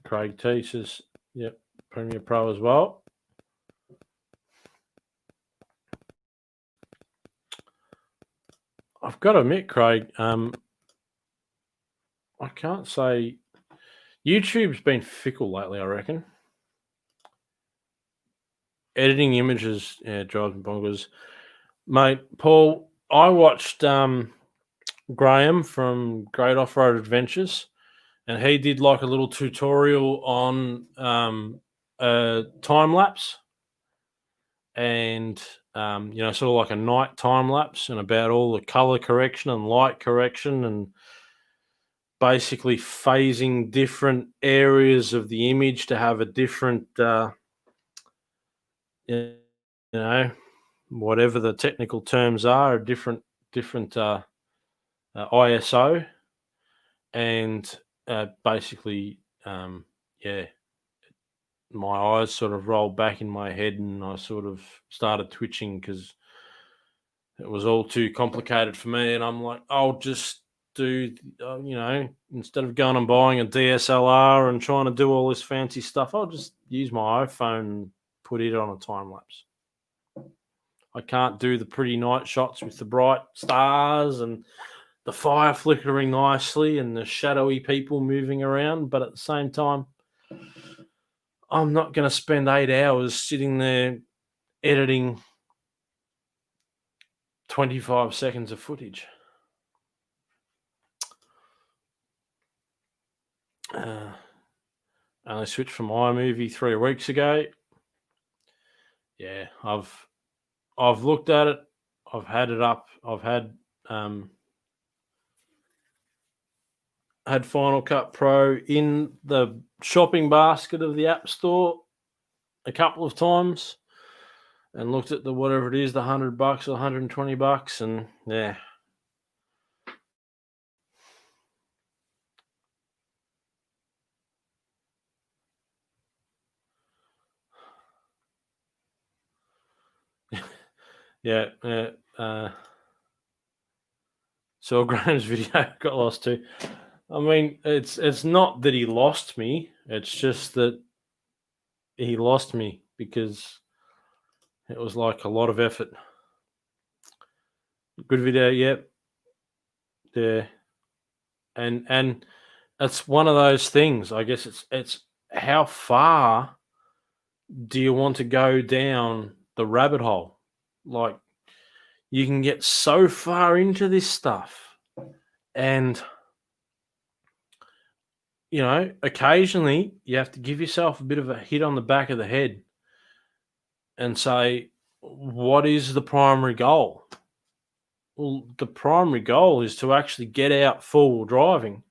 [SPEAKER 1] CraigT says, yep, Premiere Pro as well. I've got to admit, Craig, I can't say YouTube's been fickle lately, I reckon. Editing images, drives me bonkers. Mate, Paul, I watched Graham from Great Offroad Adventures, and he did like a little tutorial on time lapse, and sort of like a night time lapse, and about all the color correction and light correction, and basically phasing different areas of the image to have a different, whatever the technical terms are, a different ISO, and basically, my eyes sort of rolled back in my head, and I sort of started twitching because it was all too complicated for me. And I'm like, I'll just do, instead of going and buying a DSLR and trying to do all this fancy stuff, I'll just use my iPhone and put it on a time lapse. I can't do the pretty night shots with the bright stars and the fire flickering nicely and the shadowy people moving around. But at the same time, I'm not going to spend 8 hours sitting there editing 25 seconds of footage. I switched from iMovie 3 weeks ago. Yeah, I've looked at it. I've had it up. I've had Final Cut Pro in the shopping basket of the App Store a couple of times, and looked at the whatever it is, the $100 or $120, and yeah. So Graham's video got lost too. I mean, it's not that he lost me. It's just that he lost me because it was like a lot of effort. Good video, yep. Yeah. And it's one of those things. I guess it's how far do you want to go down the rabbit hole? Like, you can get so far into this stuff, and occasionally you have to give yourself a bit of a hit on the back of the head and say, what is the primary goal? Well, the primary goal is to actually get out four-wheel driving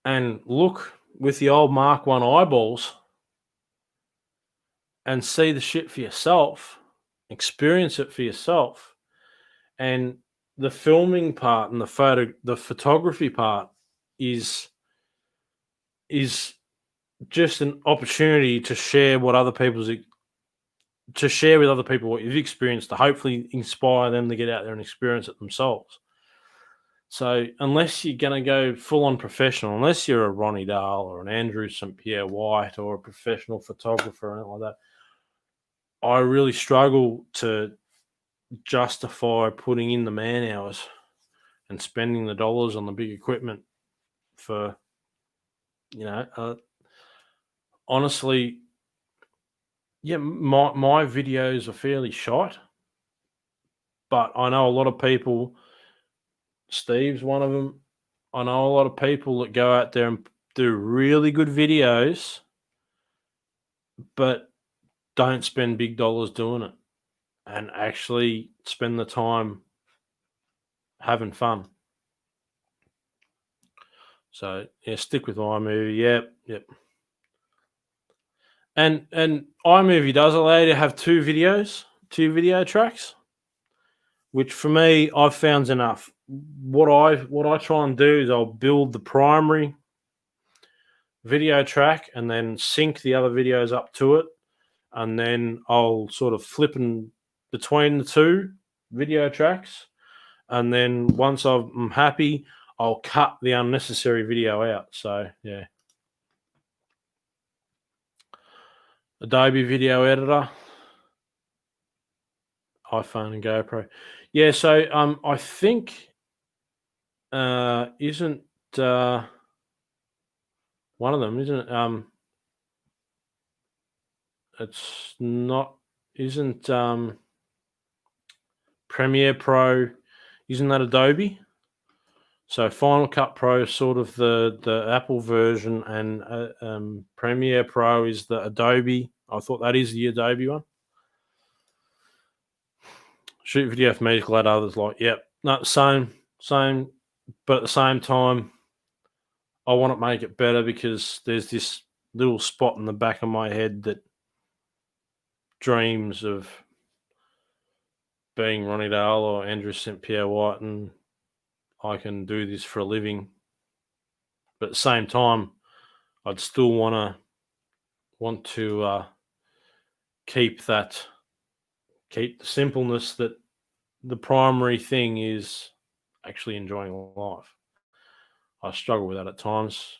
[SPEAKER 1] and look with the old Mark 1 eyeballs and see the shit for yourself, experience it for yourself. And the filming part and the photography part is just an opportunity to share with other people what you've experienced, to hopefully inspire them to get out there and experience it themselves. So unless you're going to go full on professional, unless you're a Ronnie Dahl or an Andrew St. Pierre White or a professional photographer or anything like that, I really struggle to justify putting in the man hours and spending the dollars on the big equipment for, honestly, yeah, my videos are fairly shite, but I know a lot of people, Steve's one of them, I know a lot of people that go out there and do really good videos, but don't spend big dollars doing it and actually spend the time having fun. So yeah, stick with iMovie. Yep. And iMovie does allow you to have two video tracks, which for me I've found's enough. What I try and do is I'll build the primary video track and then sync the other videos up to it, and then I'll sort of flip in between the two video tracks, and then once I'm happy, I'll cut the unnecessary video out. So yeah, Adobe Video Editor, iPhone and GoPro. Yeah, so I think isn't one of them, isn't it? It's not, isn't Premiere Pro, isn't that Adobe? So Final Cut Pro is sort of the Apple version, and Premiere Pro is the Adobe. I thought that is the Adobe one. Shoot video for me, glad others like, yep, no, same, but at the same time, I want to make it better because there's this little spot in the back of my head that dreams of being Ronnie Dahl or Andrew St. Pierre White, and I can do this for a living. But at the same time, I'd still want to keep the simpleness that the primary thing is actually enjoying life. I struggle with that at times,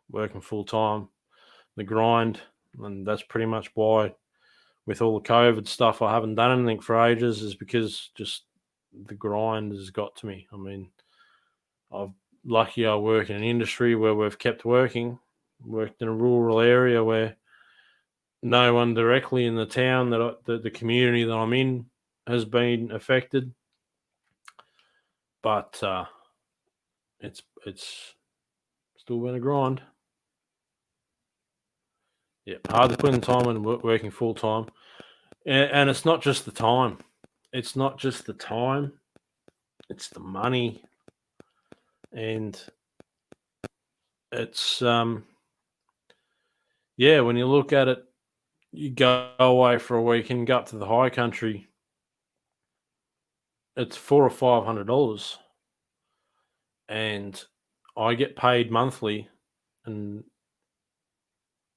[SPEAKER 1] working full time, the grind, and that's pretty much why with all the COVID stuff I haven't done anything for ages, is because just the grind has got to me. I mean, I'm lucky I work in an industry where we've kept working, worked in a rural area where no one directly in the town the community that I'm in has been affected, but it's still been a grind. Yeah, hard to put in time and working full time, and it's not just the time. It's not just the time. It's the money, and it's when you look at it, you go away for a weekend, go up to the high country, it's $400 or $500, and I get paid monthly, and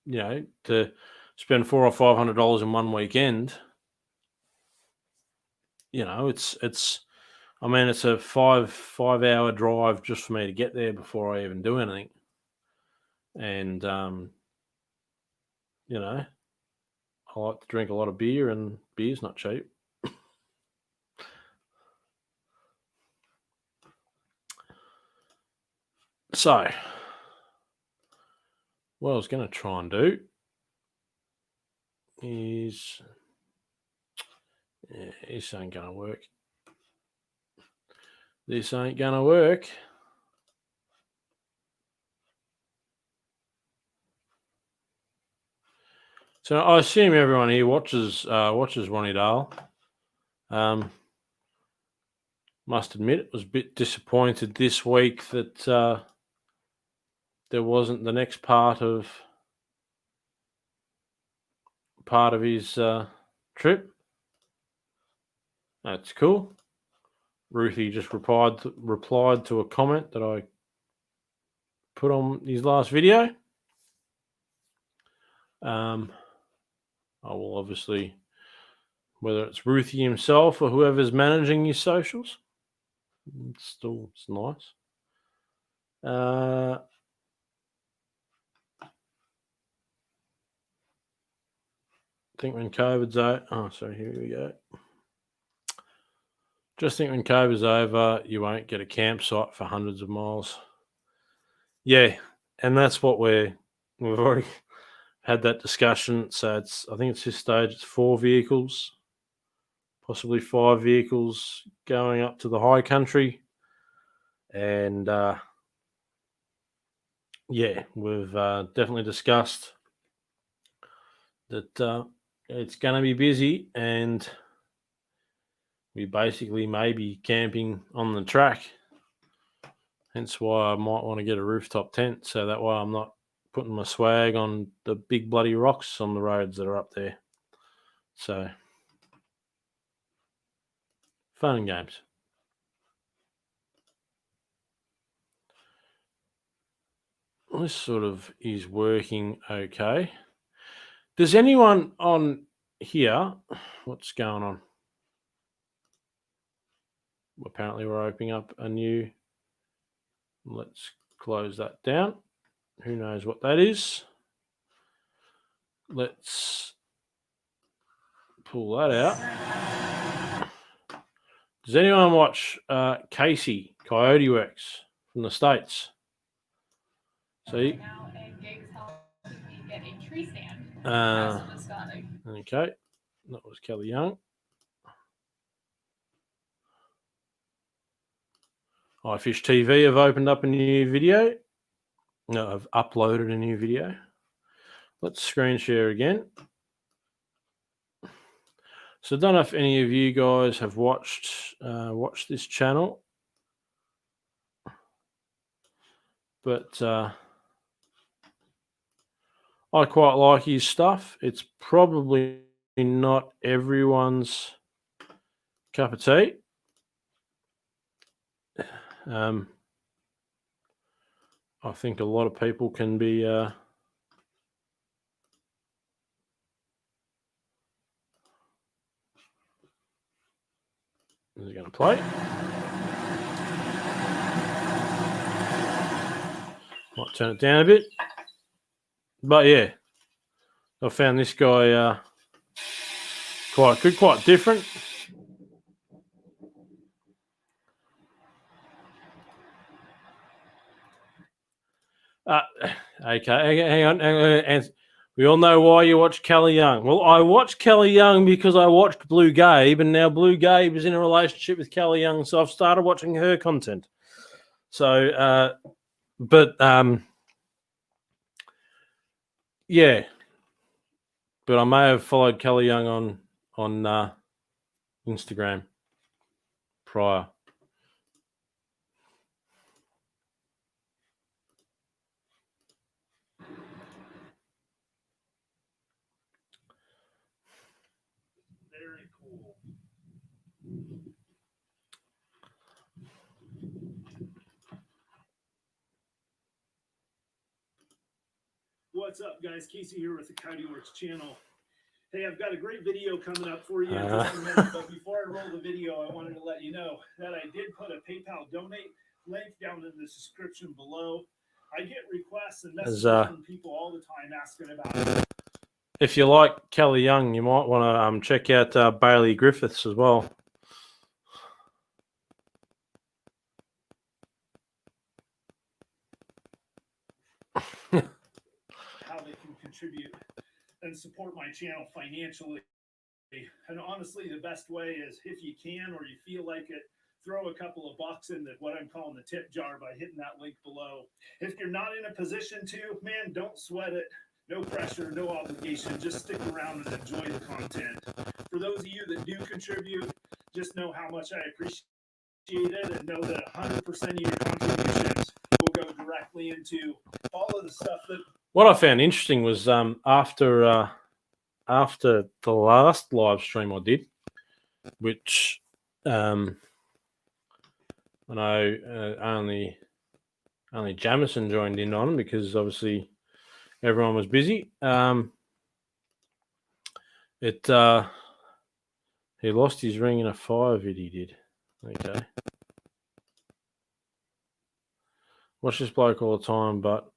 [SPEAKER 1] to spend $400 or $500 in one weekend, it's I mean, it's a 5-hour drive just for me to get there before I even do anything, and I like to drink a lot of beer, and beer's not cheap. So, what I was going to try and do is, this ain't going to work. This ain't going to work. So I assume everyone here watches Ronnie Dahl. Must admit, I was a bit disappointed this week that there wasn't the next part of part of his trip. That's cool. Ruthie just replied to a comment that I put on his last video. I will obviously, whether it's Ruthie himself or whoever's managing his socials, it's nice. Think when COVID's over. Oh, sorry, here we go. Just think when COVID's over, you won't get a campsite for hundreds of miles. Yeah, and that's what we've already had that discussion. So I think it's this stage, it's 4 vehicles, possibly 5 vehicles going up to the high country. And yeah, we've definitely discussed that it's going to be busy, and we basically may be camping on the track. Hence why I might want to get a rooftop tent, so that way I'm not putting my swag on the big bloody rocks on the roads that are up there. So, fun and games. This sort of is working okay. Does anyone on here, what's going on? Apparently we're opening up a new, let's close that down. Who knows what that is? Let's pull that out. Does anyone watch Casey, Coyote Works from the States? So you, okay, that was Kelly Young. iFish TV have opened up a new video. No, I've uploaded a new video. Let's screen share again. So I don't know if any of you guys have watched this channel, but I quite like his stuff. It's probably not everyone's cup of tea. I think a lot of people can be is it going to play? Might turn it down a bit. But yeah, I found this guy quite good, quite different. Okay, hang on. And we all know why you watch Kelly Young. Well, I watched Kelly Young because I watched Blue Gabe, and now Blue Gabe is in a relationship with Kelly Young, so I've started watching her content. So, yeah. But I may have followed Kelly Young on Instagram prior. Very cool.
[SPEAKER 3] What's up, guys? Casey here with the Coyote Works channel. Hey, I've got a great video coming up for you in just a minute, but before I roll the video, I wanted to let you know that I did put a PayPal donate link down in the description below. I get requests and messages from people all the time asking about it.
[SPEAKER 1] If you like Kelly Young, you might want to check out Bailey Griffiths as well.
[SPEAKER 3] How they can contribute and support my channel financially. And honestly, the best way is if you can or you feel like it, throw a couple of bucks in what I'm calling the tip jar by hitting that link below. If you're not in a position to, man, don't sweat it. No pressure, no obligation. Just stick around and enjoy the content. For those of you that do contribute, just know how much I appreciate it, and know that 100% of your contributions will go directly into all of the stuff that...
[SPEAKER 1] What I found interesting was after after the last live stream I did, which I know only Jamison joined in on because obviously everyone was busy. He lost his ring in a fire vid. He did. Okay. Watch this bloke all the time, but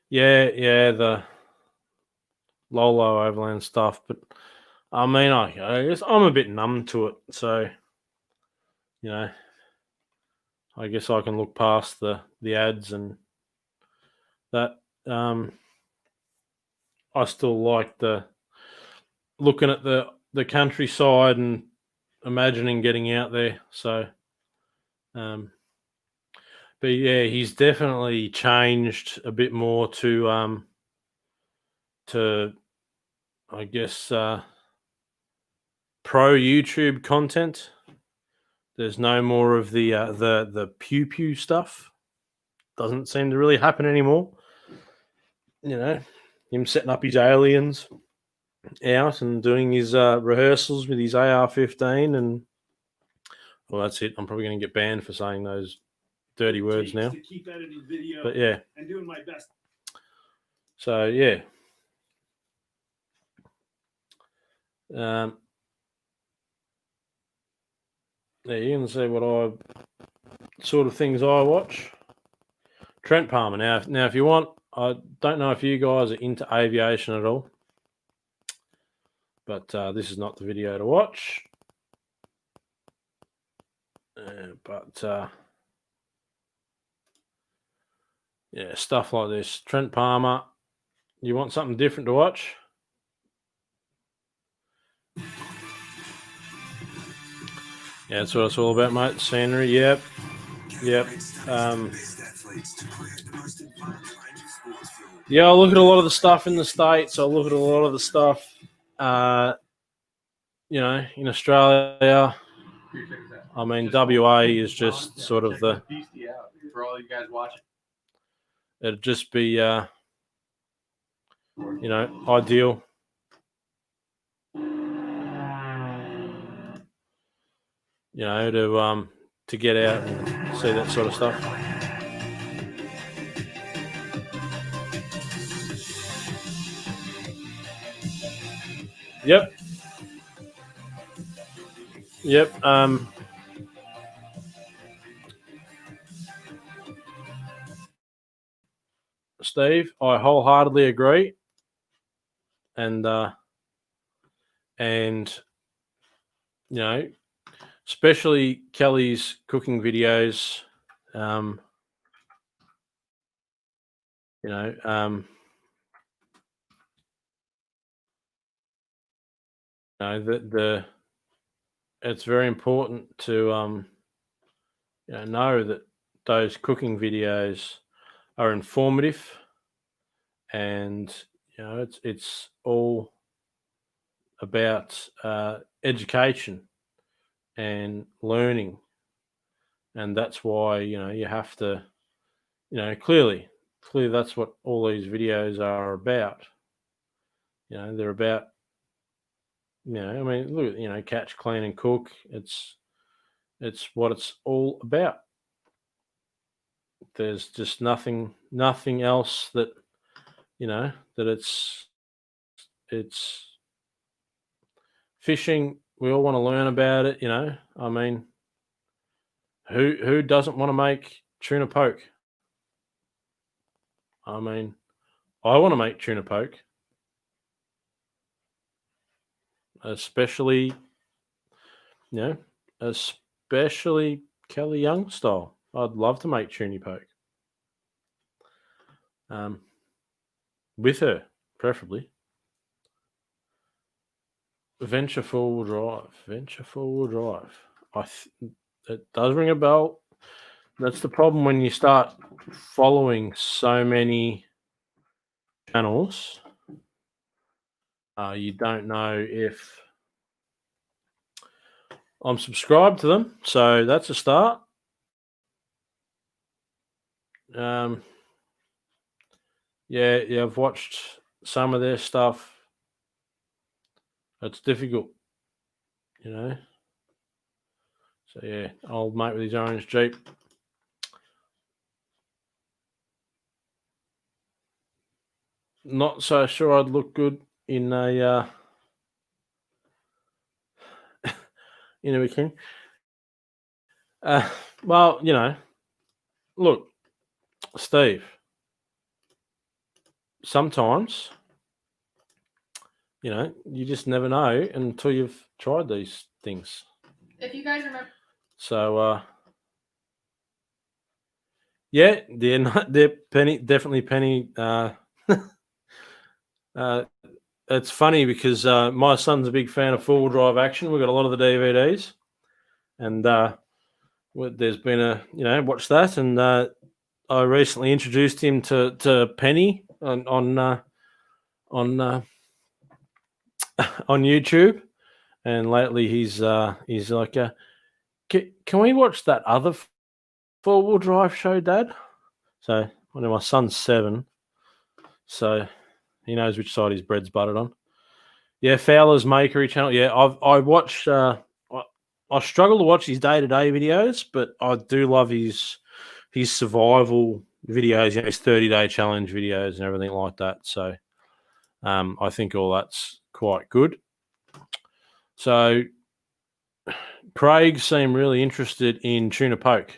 [SPEAKER 1] yeah, the Lolo Overland stuff. But I mean, I guess I'm a bit numb to it, so you know, I guess I can look past the ads and that. I still like looking at the countryside and imagining getting out there. So, but yeah, he's definitely changed a bit more to I guess pro YouTube content. There's no more of the pew pew stuff. Doesn't seem to really happen anymore. You know, him setting up his aliens out and doing his rehearsals with his AR-15, and well, that's it. I'm probably going to get banned for saying those dirty words now.
[SPEAKER 3] To keep editing video,
[SPEAKER 1] but yeah,
[SPEAKER 3] and doing my best.
[SPEAKER 1] So yeah, yeah, you can see what sort of things I watch. Trent Palmer. Now, if you want, I don't know if you guys are into aviation at all, but this is not the video to watch. Yeah, stuff like this. Trent Palmer. You want something different to watch? Yeah, that's what it's all about, mate. Scenery. Yep. Yeah, I look at a lot of the stuff in the States. I look at a lot of the stuff, you know, in Australia. I mean, WA is just sort of the.
[SPEAKER 2] For all you guys watching.
[SPEAKER 1] It'd just be, you know, ideal. You know, to get out and see that sort of stuff. Yep. Steve, I wholeheartedly agree. And you know, especially Kelly's cooking videos, you know, it's very important to know that those cooking videos are informative, and you know it's all about education and learning, and that's why you have to clearly that's what all these videos are about. They're about I mean, look, catch, clean, and cook. It's what it's all about. There's just nothing else that that it's fishing. We all want to learn about it. I mean, who doesn't want to make tuna poke? I mean, I want to make tuna poke, especially especially Kelly Young style. I'd love to make tuna poke. With her, preferably. Venture four-wheel drive. It does ring a bell. That's the problem when you start following so many channels. You don't know if I'm subscribed to them, so that's a start. Yeah, I've watched some of their stuff. It's difficult, you know. So yeah, old mate with his orange Jeep. Not so sure I'd look good in a in a bikini. Well, you know, look, Steve. Sometimes, you know, you just never know until you've tried these things.
[SPEAKER 4] If you guys remember,
[SPEAKER 1] So, yeah, they're definitely penny. It's funny because my son's a big fan of four-wheel drive action. We've got a lot of the DVDs, and there's been watch that, and I recently introduced him to Penny on YouTube, and lately he's like, can we watch that other four-wheel drive show, Dad? So my son's 7, so he knows which side his bread's buttered on. Yeah, Fowler's Makery channel. Yeah, I watch. I struggle to watch his day-to-day videos, but I do love his survival videos. You know, his 30-day challenge videos and everything like that. So, I think all that's quite good. So, Craig seemed really interested in tuna poke,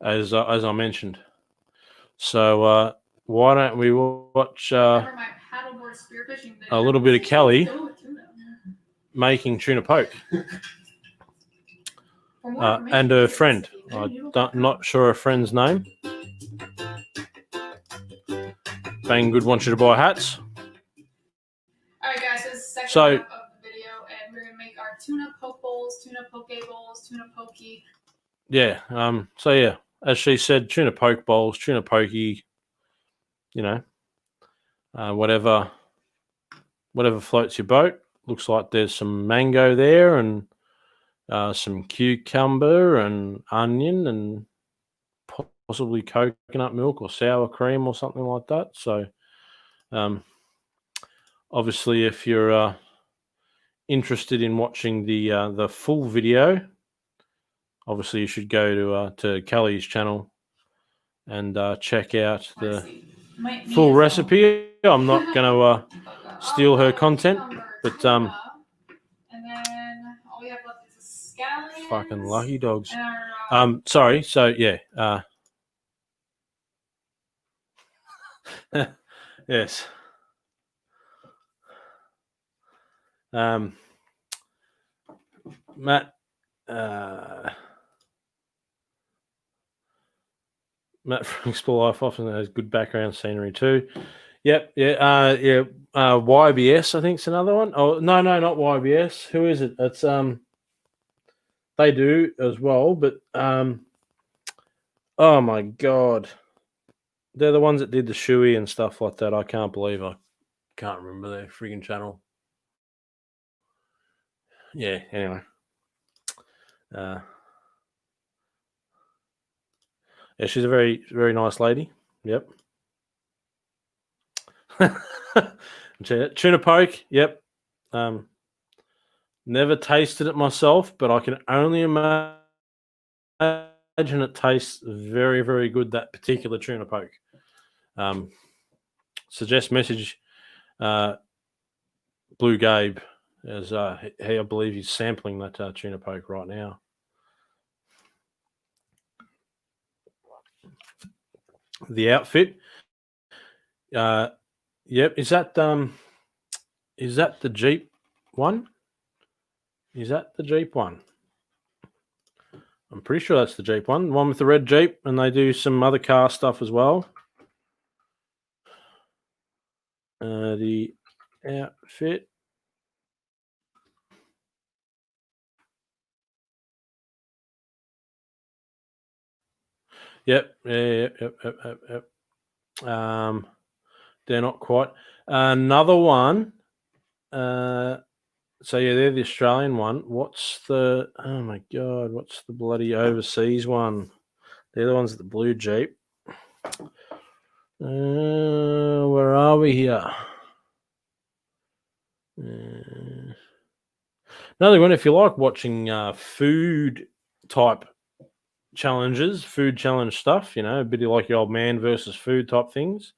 [SPEAKER 1] as I mentioned. So, why don't we watch
[SPEAKER 4] remember my paddleboard spearfishing video?
[SPEAKER 1] a little bit of Kelly making tuna poke, and her friend. I'm not sure her friend's name. Bang Good wants you to buy hats.
[SPEAKER 4] All right, guys. So this is the second half of the video, and we're gonna make our tuna poke bowls, tuna poke bowls, tuna pokey.
[SPEAKER 1] Yeah. So yeah, as she said, tuna poke bowls, tuna pokey. You know, whatever floats your boat. Looks like there's some mango there, and some cucumber and onion, and possibly coconut milk or sour cream or something like that. So, obviously, if you're interested in watching the full video, obviously you should go to Kelly's channel and check out the full recipe. I'm not going to steal her content, but
[SPEAKER 4] and then all we have left is the scallions.
[SPEAKER 1] fucking lucky dogs.
[SPEAKER 4] And our,
[SPEAKER 1] sorry. So yeah. Yes. Matt from Explore Life often has good background scenery too. Yep, yeah, YBS I think is another one. Oh no, not YBS. Who is it? It's they do as well, but oh my god, they're the ones that did the shoey and stuff like that. I can't believe I can't remember their friggin' channel. Yeah. Anyway, yeah, she's a very, very nice lady. Yep. Tuna poke. Yep. Never tasted it myself, but I can only imagine it tastes very, very good. That particular tuna poke. Suggest message Blue Gabe, as I believe he's sampling that tuna poke right now. The outfit. Yep. Is that the Jeep one? Is that the Jeep one? I'm pretty sure that's the Jeep one. The one with the red Jeep, and they do some other car stuff as well. The outfit. Yep. They're not quite. Another one. So yeah, they're the Australian one. What's the? Oh my god! What's the bloody overseas one? They're the ones at the blue Jeep. Where are we here? Another one, if you like watching food type challenges, food challenge stuff, you know, a bit like your old man versus food type things,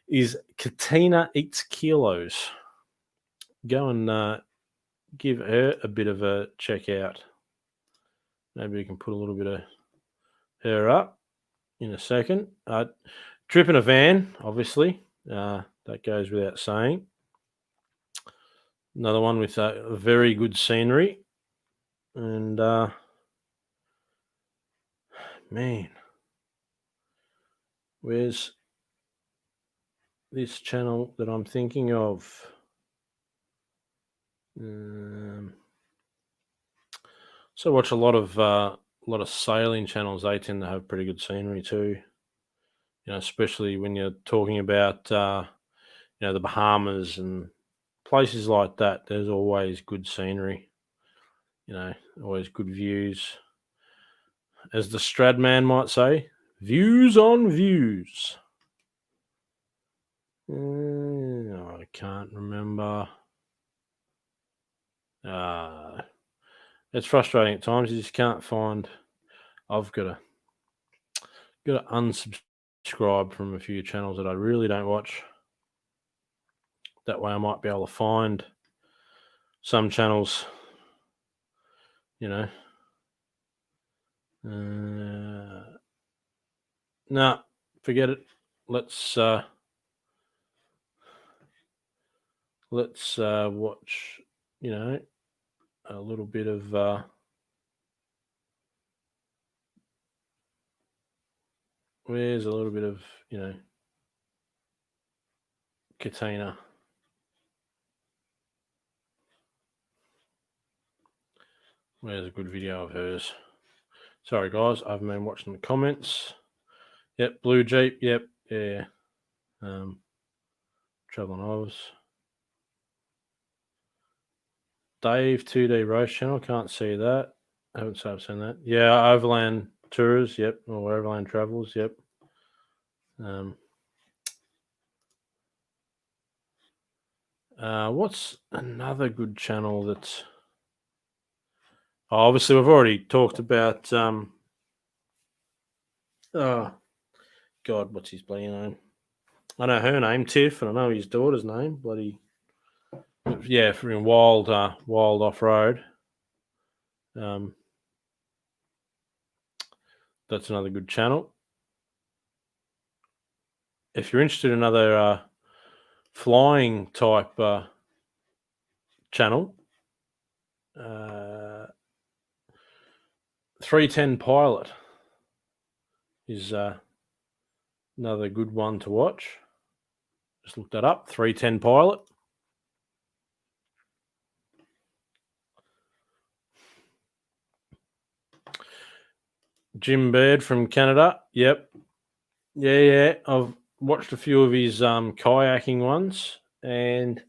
[SPEAKER 1] is Katina Eats Kilos. Go and give her a bit of a check out. Maybe we can put a little bit of her up in a second. Trip in a van, obviously. That goes without saying. Another one with very good scenery. And, man, where's this channel that I'm thinking of? So I watch a lot of sailing channels. They tend to have pretty good scenery too. You know, especially when you're talking about you know, the Bahamas and places like that. There's always good scenery. You know, always good views. As the Stradman might say, views on views. I can't remember. It's frustrating at times. You just can't find. I've got to unsubscribe from a few channels that I really don't watch. That way I might be able to find some channels, you know. Nah, forget it. Let's watch, you know, a little bit of where's a little bit of, you know, Katina. Where's a good video of hers? Sorry, guys, I haven't been watching the comments. Yep, Blue Jeep. Yep, yeah. Traveling Ovs. Dave 2D Roast Channel. Can't see that. I haven't seen that. Yeah, Overland Tours. Yep, or Overland Travels. Yep. What's another good channel that's... obviously, we've already talked about... oh, God, what's his bloody name? I know her name, Tiff, and I know his daughter's name. Bloody... yeah, from Wild Offroad. That's another good channel. If you're interested in another flying type channel, 310 Pilot is another good one to watch. Just look that up, 310 Pilot. Jim Baird from Canada. Yep. Yeah. I've watched a few of his kayaking ones, and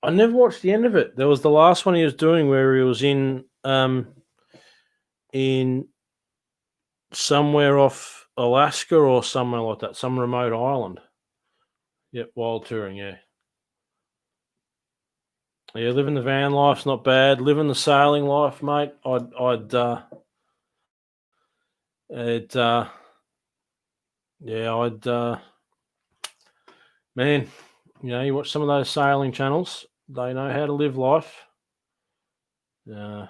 [SPEAKER 1] I never watched the end of it. There was the last one he was doing where he was in somewhere off Alaska or somewhere like that, some remote island. Yep, wild touring, yeah. Yeah, living the van life's not bad. Living the sailing life, mate, man, you know, you watch some of those sailing channels, they know how to live life. But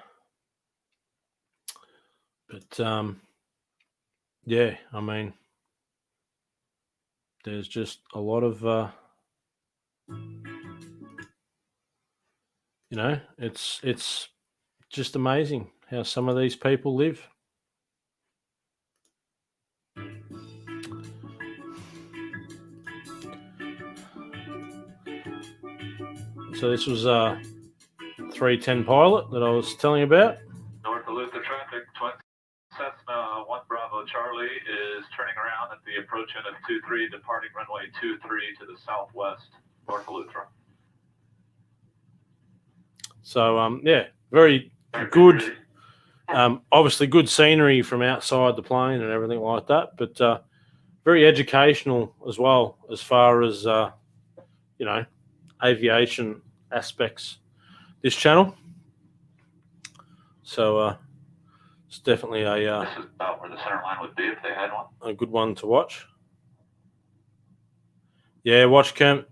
[SPEAKER 1] yeah, I mean, there's just a lot of, you know, it's just amazing how some of these people live. So this was 310 Pilot that I was telling you about.
[SPEAKER 5] North Duluth traffic, Cessna 1 Bravo Charlie is turning around at the approach end of 23, departing runway 23 to the southwest, North Duluth.
[SPEAKER 1] So, yeah, very good. Obviously, good scenery from outside the plane and everything like that. But very educational as well, as far as aviation aspects. This channel, so it's definitely
[SPEAKER 5] This is about where the center line would be if they had one.
[SPEAKER 1] a good one to watch. Yeah, watch Kermit.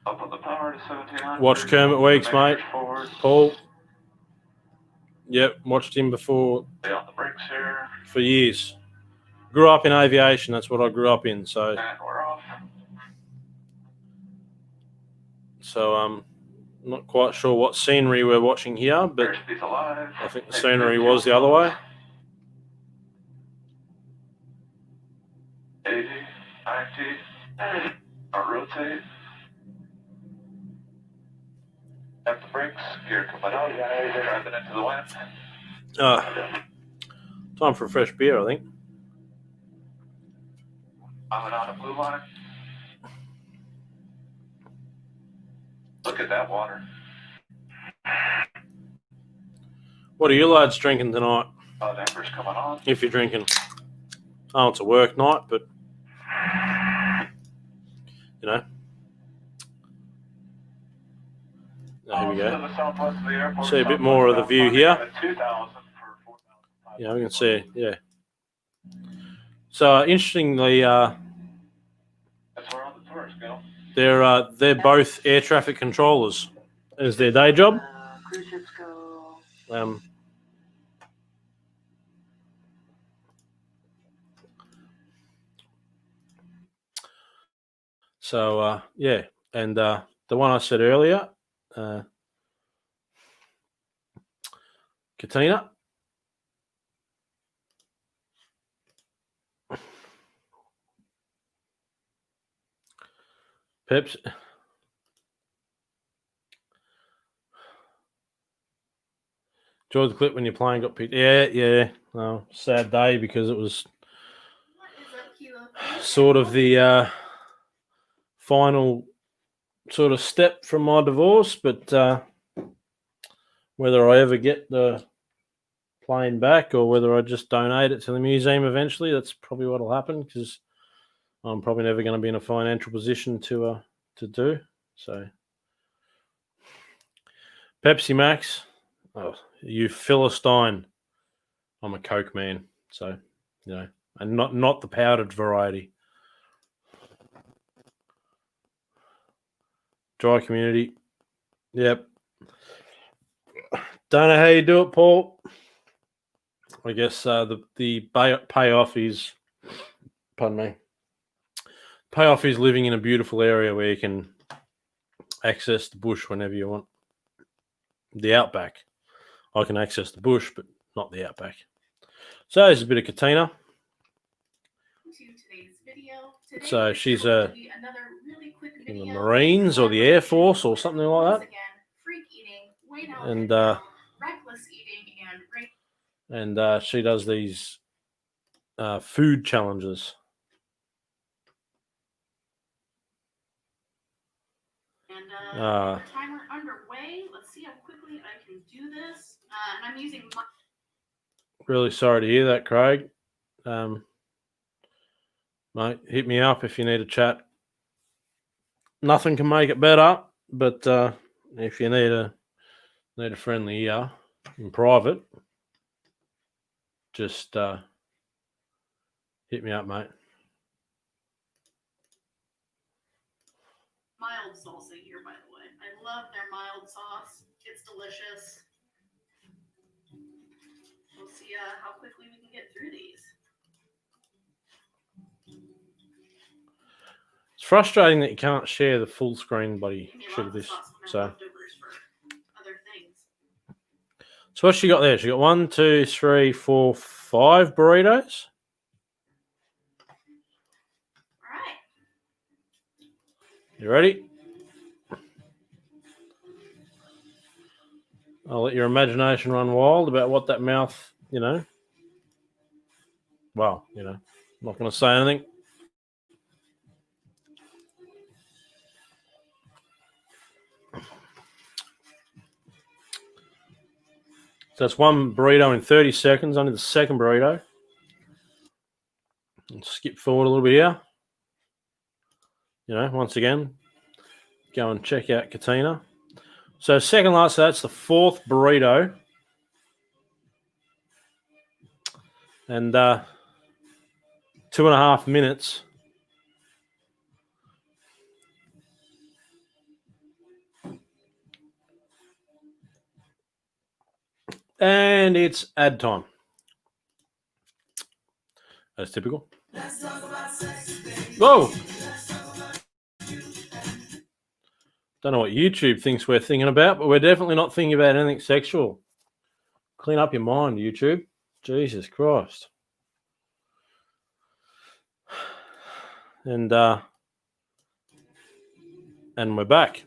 [SPEAKER 5] Up on the power to 1700.
[SPEAKER 1] Watch Kermit Weeks, mate.
[SPEAKER 5] Forward.
[SPEAKER 1] Paul. Yep, watched him before.
[SPEAKER 5] Stay on the brakes here.
[SPEAKER 1] For years. Grew up in aviation. That's what I grew up in. So
[SPEAKER 5] And we're off.
[SPEAKER 1] I'm not quite sure what scenery we're watching here, but
[SPEAKER 5] Airspeed's alive.
[SPEAKER 1] I think the scenery was the other way.
[SPEAKER 5] 80, 90, I'll rotate. At the brakes, gear coming out, driving into the wind.
[SPEAKER 1] Time for a fresh beer, I think.
[SPEAKER 5] I'm on a blue line. Look at that water.
[SPEAKER 1] What are you lads drinking tonight?
[SPEAKER 5] Ember's coming on.
[SPEAKER 1] If you're drinking. Oh, it's a work night, but here we go. See a bit more of the view here. Yeah, we can see. Yeah. So interestingly,
[SPEAKER 5] that's where all the tourists go.
[SPEAKER 1] they're both air traffic controllers as their day job.
[SPEAKER 6] Cruise ships go.
[SPEAKER 1] Yeah, and the one I said earlier, Katina. Peps. Enjoyed the clip when your plane got picked. Yeah. Oh, sad day because it was sort of the final sort of step from my divorce, but whether I ever get the plane back or whether I just donate it to the museum eventually, that's probably what will happen because I'm probably never going to be in a financial position to do. So, Pepsi Max, oh, you Philistine. I'm a Coke man, so and not the powdered variety. Dry community, yep. Don't know how you do it, Paul. I guess the payoff is, pardon me. Payoff is living in a beautiful area where you can access the bush whenever you want. The outback. I can access the bush, but not the outback. So there's a bit of Katina. So she's in the Marines or the Air Force or something like that. And she does these food challenges.
[SPEAKER 6] And timer underway. Let's see how quickly I can do this. And I'm using my...
[SPEAKER 1] Really sorry to hear that, Craig. Mate, hit me up if you need a chat. Nothing can make it better, but if you need a friendly ear in private, just hit me up, mate.
[SPEAKER 6] Mild salsa here, by the way. I love their mild sauce. It's delicious. We'll see how quickly we can get through these.
[SPEAKER 1] It's frustrating that you can't share the full screen bloody shit of this. So what's she got there? She got 1, 2, 3, 4, 5 burritos.
[SPEAKER 6] All right.
[SPEAKER 1] You ready? I'll let your imagination run wild about what that mouth, well, I'm not going to say anything. So that's one burrito in 30 seconds. Only the second burrito. And skip forward a little bit here. You know, once again, go and check out Katina. So second last, so that's the fourth burrito. And 2.5 minutes. And it's ad time. That's typical. Whoa! Don't know what YouTube thinks we're thinking about, but we're definitely not thinking about anything sexual. Clean up your mind, YouTube. Jesus Christ. And we're back.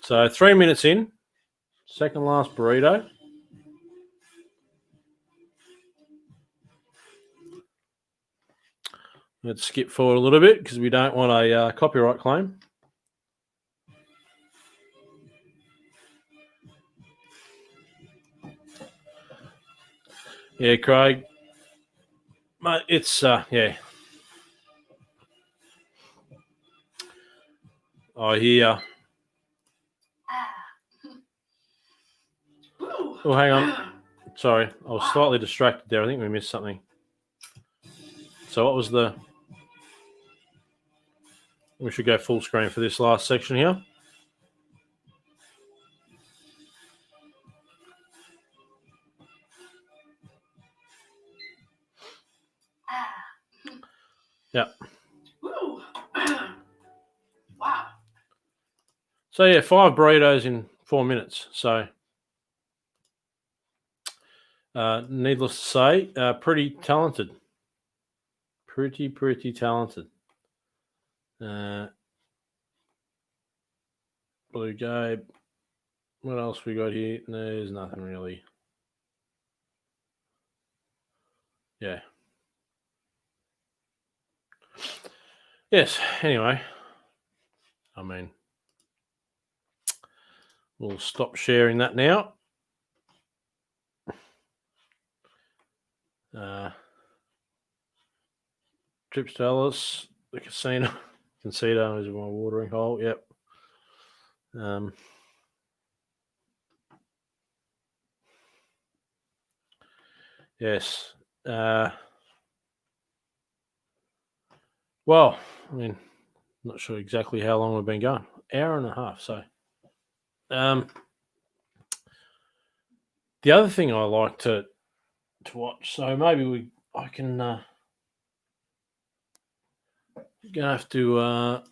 [SPEAKER 1] So 3 minutes in, second last burrito. Let's skip forward a little bit because we don't want a copyright claim. Yeah, Craig. Mate, it's, yeah. I hear. Oh, hang on. Sorry, I was slightly distracted there. I think we missed something. So what was the... We should go full screen for this last section here. Yeah.
[SPEAKER 6] Wow.
[SPEAKER 1] So yeah, 5 burritos in 4 minutes. So needless to say, pretty talented. Pretty talented. Blue Gabe. What else we got here? There's nothing really. Yeah. Yes, anyway. I mean, we'll stop sharing that now. Trips to Ellis, the casino. Casino is my watering hole. Yep. Yes. Well, I mean, not sure exactly how long we've been going. Hour and a half. So, the other thing I like to watch. So maybe I can. Gonna have to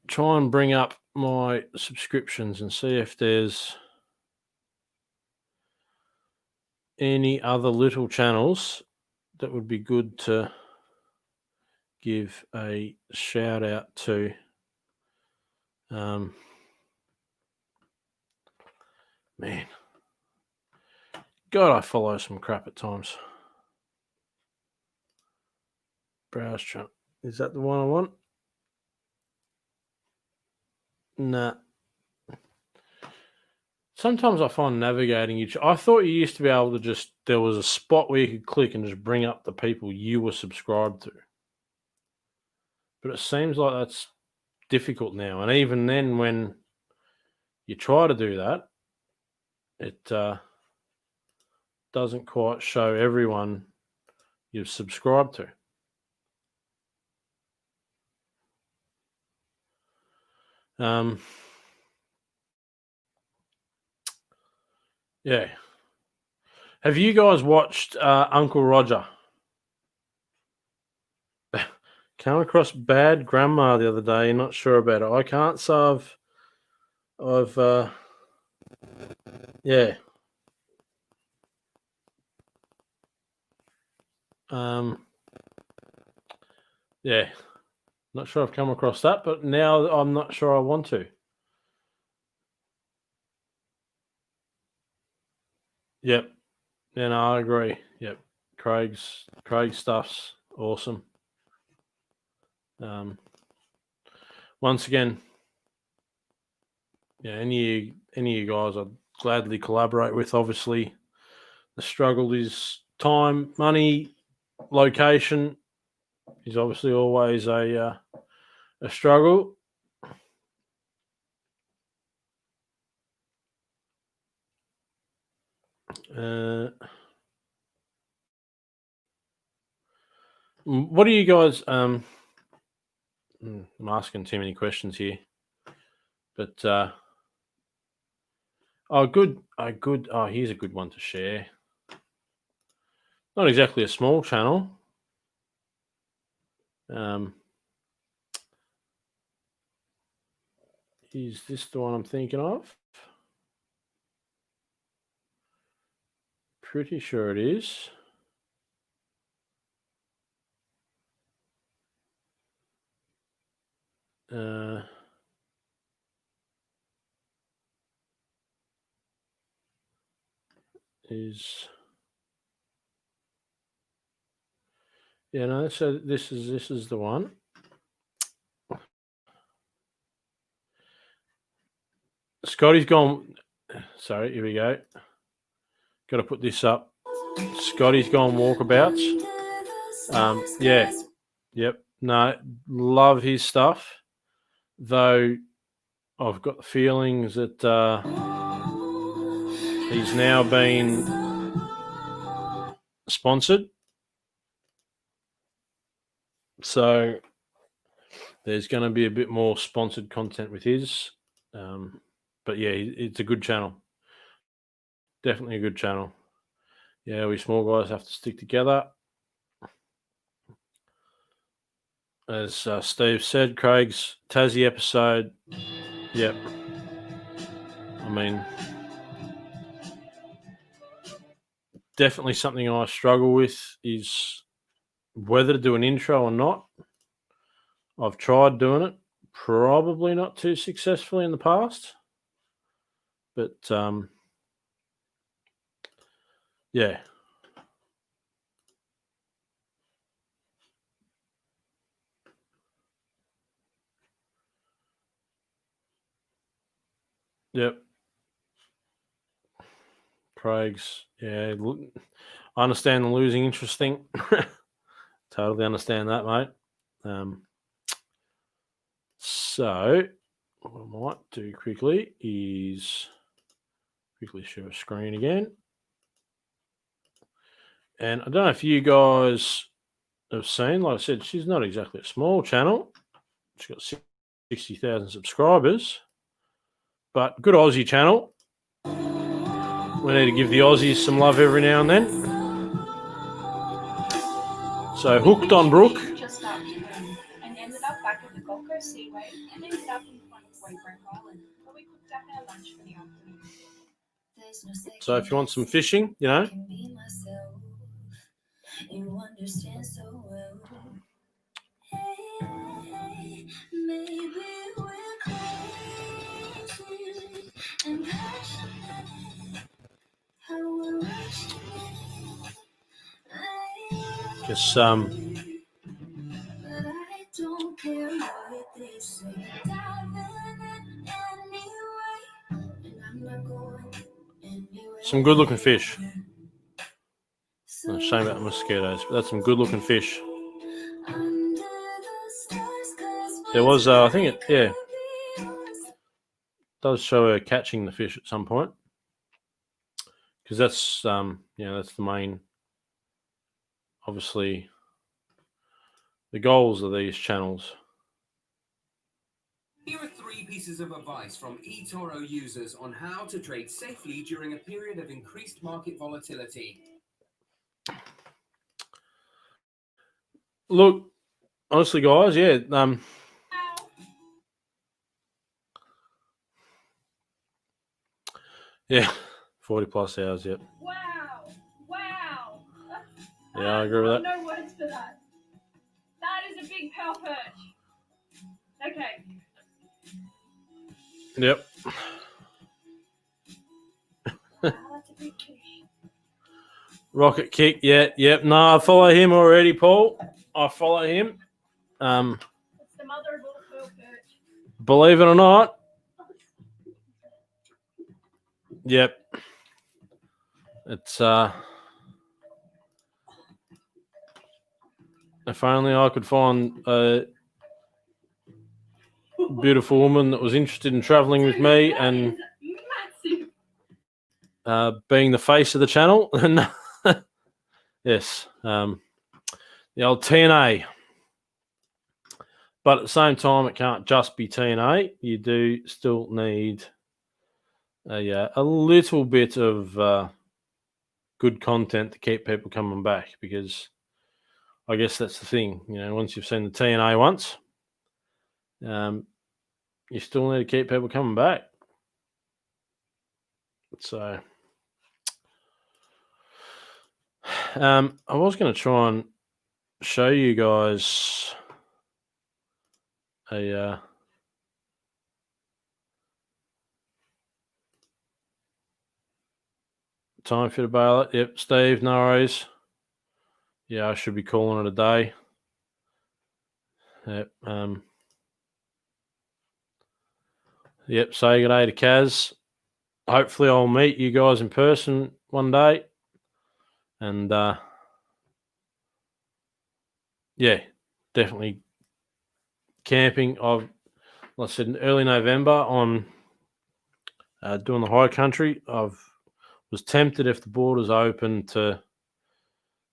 [SPEAKER 1] try and bring up my subscriptions and see if there's any other little channels that would be good to give a shout out to. Man, God, I follow some crap at times. Browse channel. Is that the one I want? Nah. Sometimes I find navigating YouTube. I thought you used to be able to just, there was a spot where you could click and just bring up the people you were subscribed to. But it seems like that's difficult now. And even then, when you try to do that, it doesn't quite show everyone you've subscribed to. Yeah. Have you guys watched Uncle Roger? Came across bad grandma the other day. Not sure about it. I can't say I've yeah. Yeah. Not sure I've come across that, but now I'm not sure I want to. Yep. Yeah, no, I agree. Yep. Craig's stuff's awesome. Once again, yeah, any of you guys I'd gladly collaborate with. Obviously, the struggle is time, money, location is obviously always a struggle. What do you guys? I'm asking too many questions here, but good. Here's a good one to share. Not exactly a small channel. Is this the one I'm thinking of? Pretty sure it is. So this is the one. Scotty's gone. Sorry, here we go. Got to put this up. Scotty's gone walkabouts. Yeah. Yep. No, love his stuff. Though I've got the feelings that he's now been sponsored. So there's going to be a bit more sponsored content with his. But yeah, it's a good channel. Definitely a good channel. Yeah, we small guys have to stick together. As Steve said, Craig's Tassie episode. Yep. I mean, definitely something I struggle with is whether to do an intro or not. I've tried doing it, probably not too successfully in the past. But, yeah. Yep. Craig's, yeah. I understand the losing interest thing. Totally understand that, mate. So, what I might do quickly is quickly share a screen again. And I don't know if you guys have seen, like I said, she's not exactly a small channel. She's got 60,000 subscribers, but good Aussie channel. We need to give the Aussies some love every now and then. So, Hooked on Brook.
[SPEAKER 6] Just out here and ended up back at the Gold Coast Seaway and ended up in front of Waybrink Island, where we cooked up our lunch for the afternoon.
[SPEAKER 1] So if you want some fishing, you know.
[SPEAKER 7] You understand so well. Hey, maybe we're crazy and passionate. How we're rushing it.
[SPEAKER 1] Just
[SPEAKER 7] But I don't care what they say. Dive in it anyway. And I'm not going anywhere.
[SPEAKER 1] some good looking fish. No, shame about the mosquitoes, but that's some good looking fish. There was, I think it, does show her catching the fish at some point, because that's, that's the main, obviously, the goals of these channels.
[SPEAKER 8] Here are 3 pieces of advice from eToro users on how to trade safely during a period of increased market volatility.
[SPEAKER 1] Look, honestly, guys, yeah, 40 plus hours, yep.
[SPEAKER 4] Wow.
[SPEAKER 1] Yeah, I agree with that.
[SPEAKER 4] No words for that. That is a big pearl perch. Okay.
[SPEAKER 1] Yep.
[SPEAKER 4] Wow, that's a big fish.
[SPEAKER 1] Rocket kick, yep. No, I follow him already, Paul. I follow him.
[SPEAKER 4] It's the mother of all pearl perch.
[SPEAKER 1] Believe it or not. Yep. It's If only I could find a beautiful woman that was interested in traveling with me and being the face of the channel. Yes, the old TNA. But at the same time, it can't just be TNA. You do still need a little bit of good content to keep people coming back, because I guess that's the thing. Once you've seen the TNA once, you still need to keep people coming back. So I was going to try and show you guys a time for the bailout. Yep, Steve, no worries. Yeah, I should be calling it a day. Yep. Yep, say good day to Kaz. Hopefully I'll meet you guys in person one day. And yeah, definitely camping. Like I said, in early November, I'm doing the high country. Was tempted, if the borders open, to,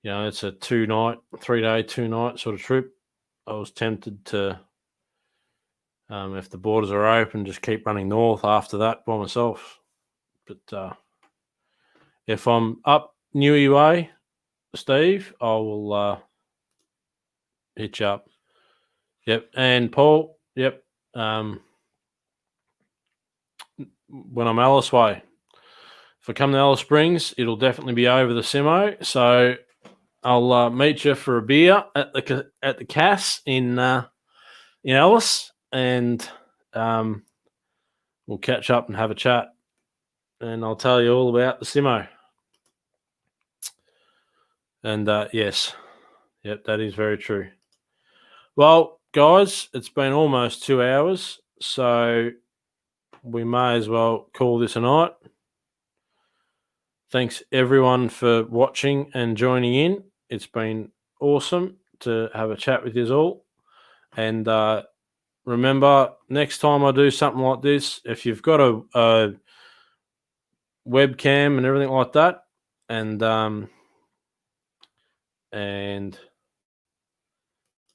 [SPEAKER 1] it's a 2-night, 3-day, 2-night sort of trip. I was tempted to, if the borders are open, just keep running north after that by myself. But if I'm up Newey Way, Steve, I will hit you up. Yep, and Paul, yep. When I'm Alice Way, if I come to Alice Springs, it'll definitely be over the Simo. So I'll meet you for a beer at the Cass in Alice, and we'll catch up and have a chat, and I'll tell you all about the Simo. And yes, yep, that is very true. Well, guys, it's been almost 2 hours, so we may as well call this a night. Thanks everyone for watching and joining in. It's been awesome to have a chat with you all. And remember, next time I do something like this, if you've got a webcam and everything like that, and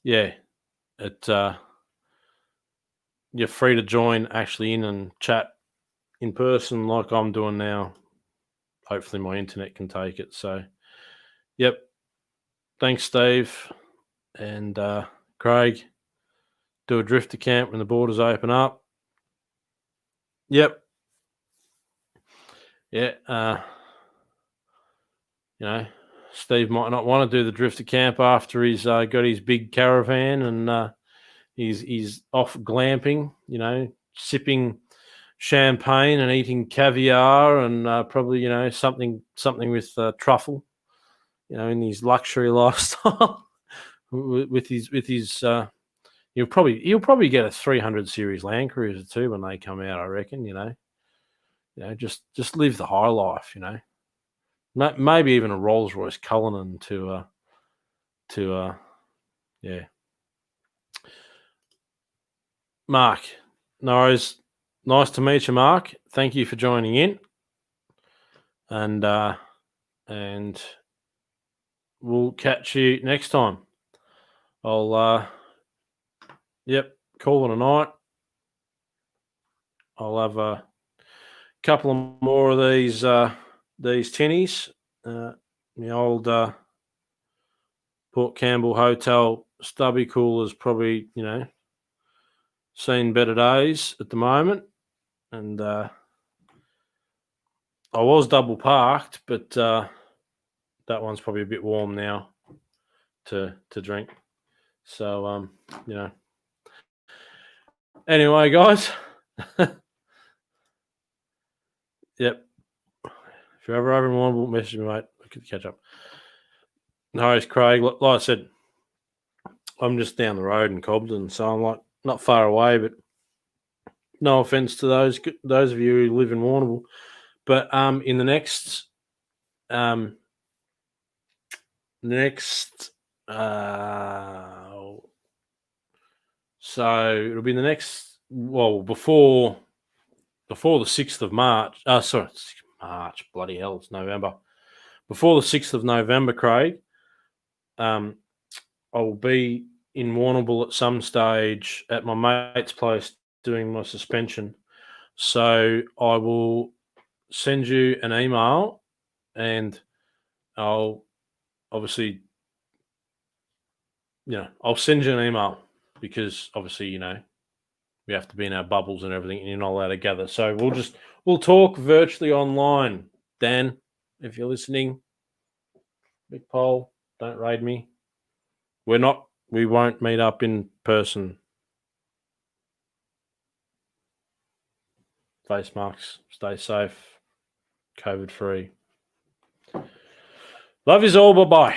[SPEAKER 1] yeah, you're free to join actually in and chat in person like I'm doing now. Hopefully my internet can take it. So, yep. Thanks, Steve. And Craig, do a drifter camp when the borders open up. Yep. Yeah. Steve might not want to do the drifter camp after he's got his big caravan and he's off glamping, sipping champagne and eating caviar and probably, something with truffle, in his luxury lifestyle. with his he'll probably get a 300 series Land Cruiser too when they come out, I reckon. Just live the high life. Maybe even a Rolls Royce Cullinan to yeah. Mark, no worries. Nice to meet you, Mark. Thank you for joining in, and we'll catch you next time. I'll call it a night. I'll have a couple of more of these tinnies. The old Port Campbell Hotel stubby cooler's probably, seen better days at the moment. And I was double parked, but that one's probably a bit warm now to drink. So, Anyway, guys. Yep. If you're ever over in Warrnambool, message me, mate. We could catch up. No worries, Craig. Like I said, I'm just down the road in Cobden, so I'm not far away, but no offense to those of you who live in Warrnambool. But in the next So it'll be the next, before the 6th of March. Sorry, March, bloody hell, it's November. Before the 6th of November, Craig, I will be in Warrnambool at some stage at my mate's place doing my suspension. So I will send you an email, and I'll obviously, I'll send you an email because obviously, we have to be in our bubbles and everything, and you're not allowed to gather. So we'll talk virtually online. Dan, if you're listening, big poll, don't raid me. We won't meet up in person. Face masks, stay safe, COVID free. Love yous all, bye-bye.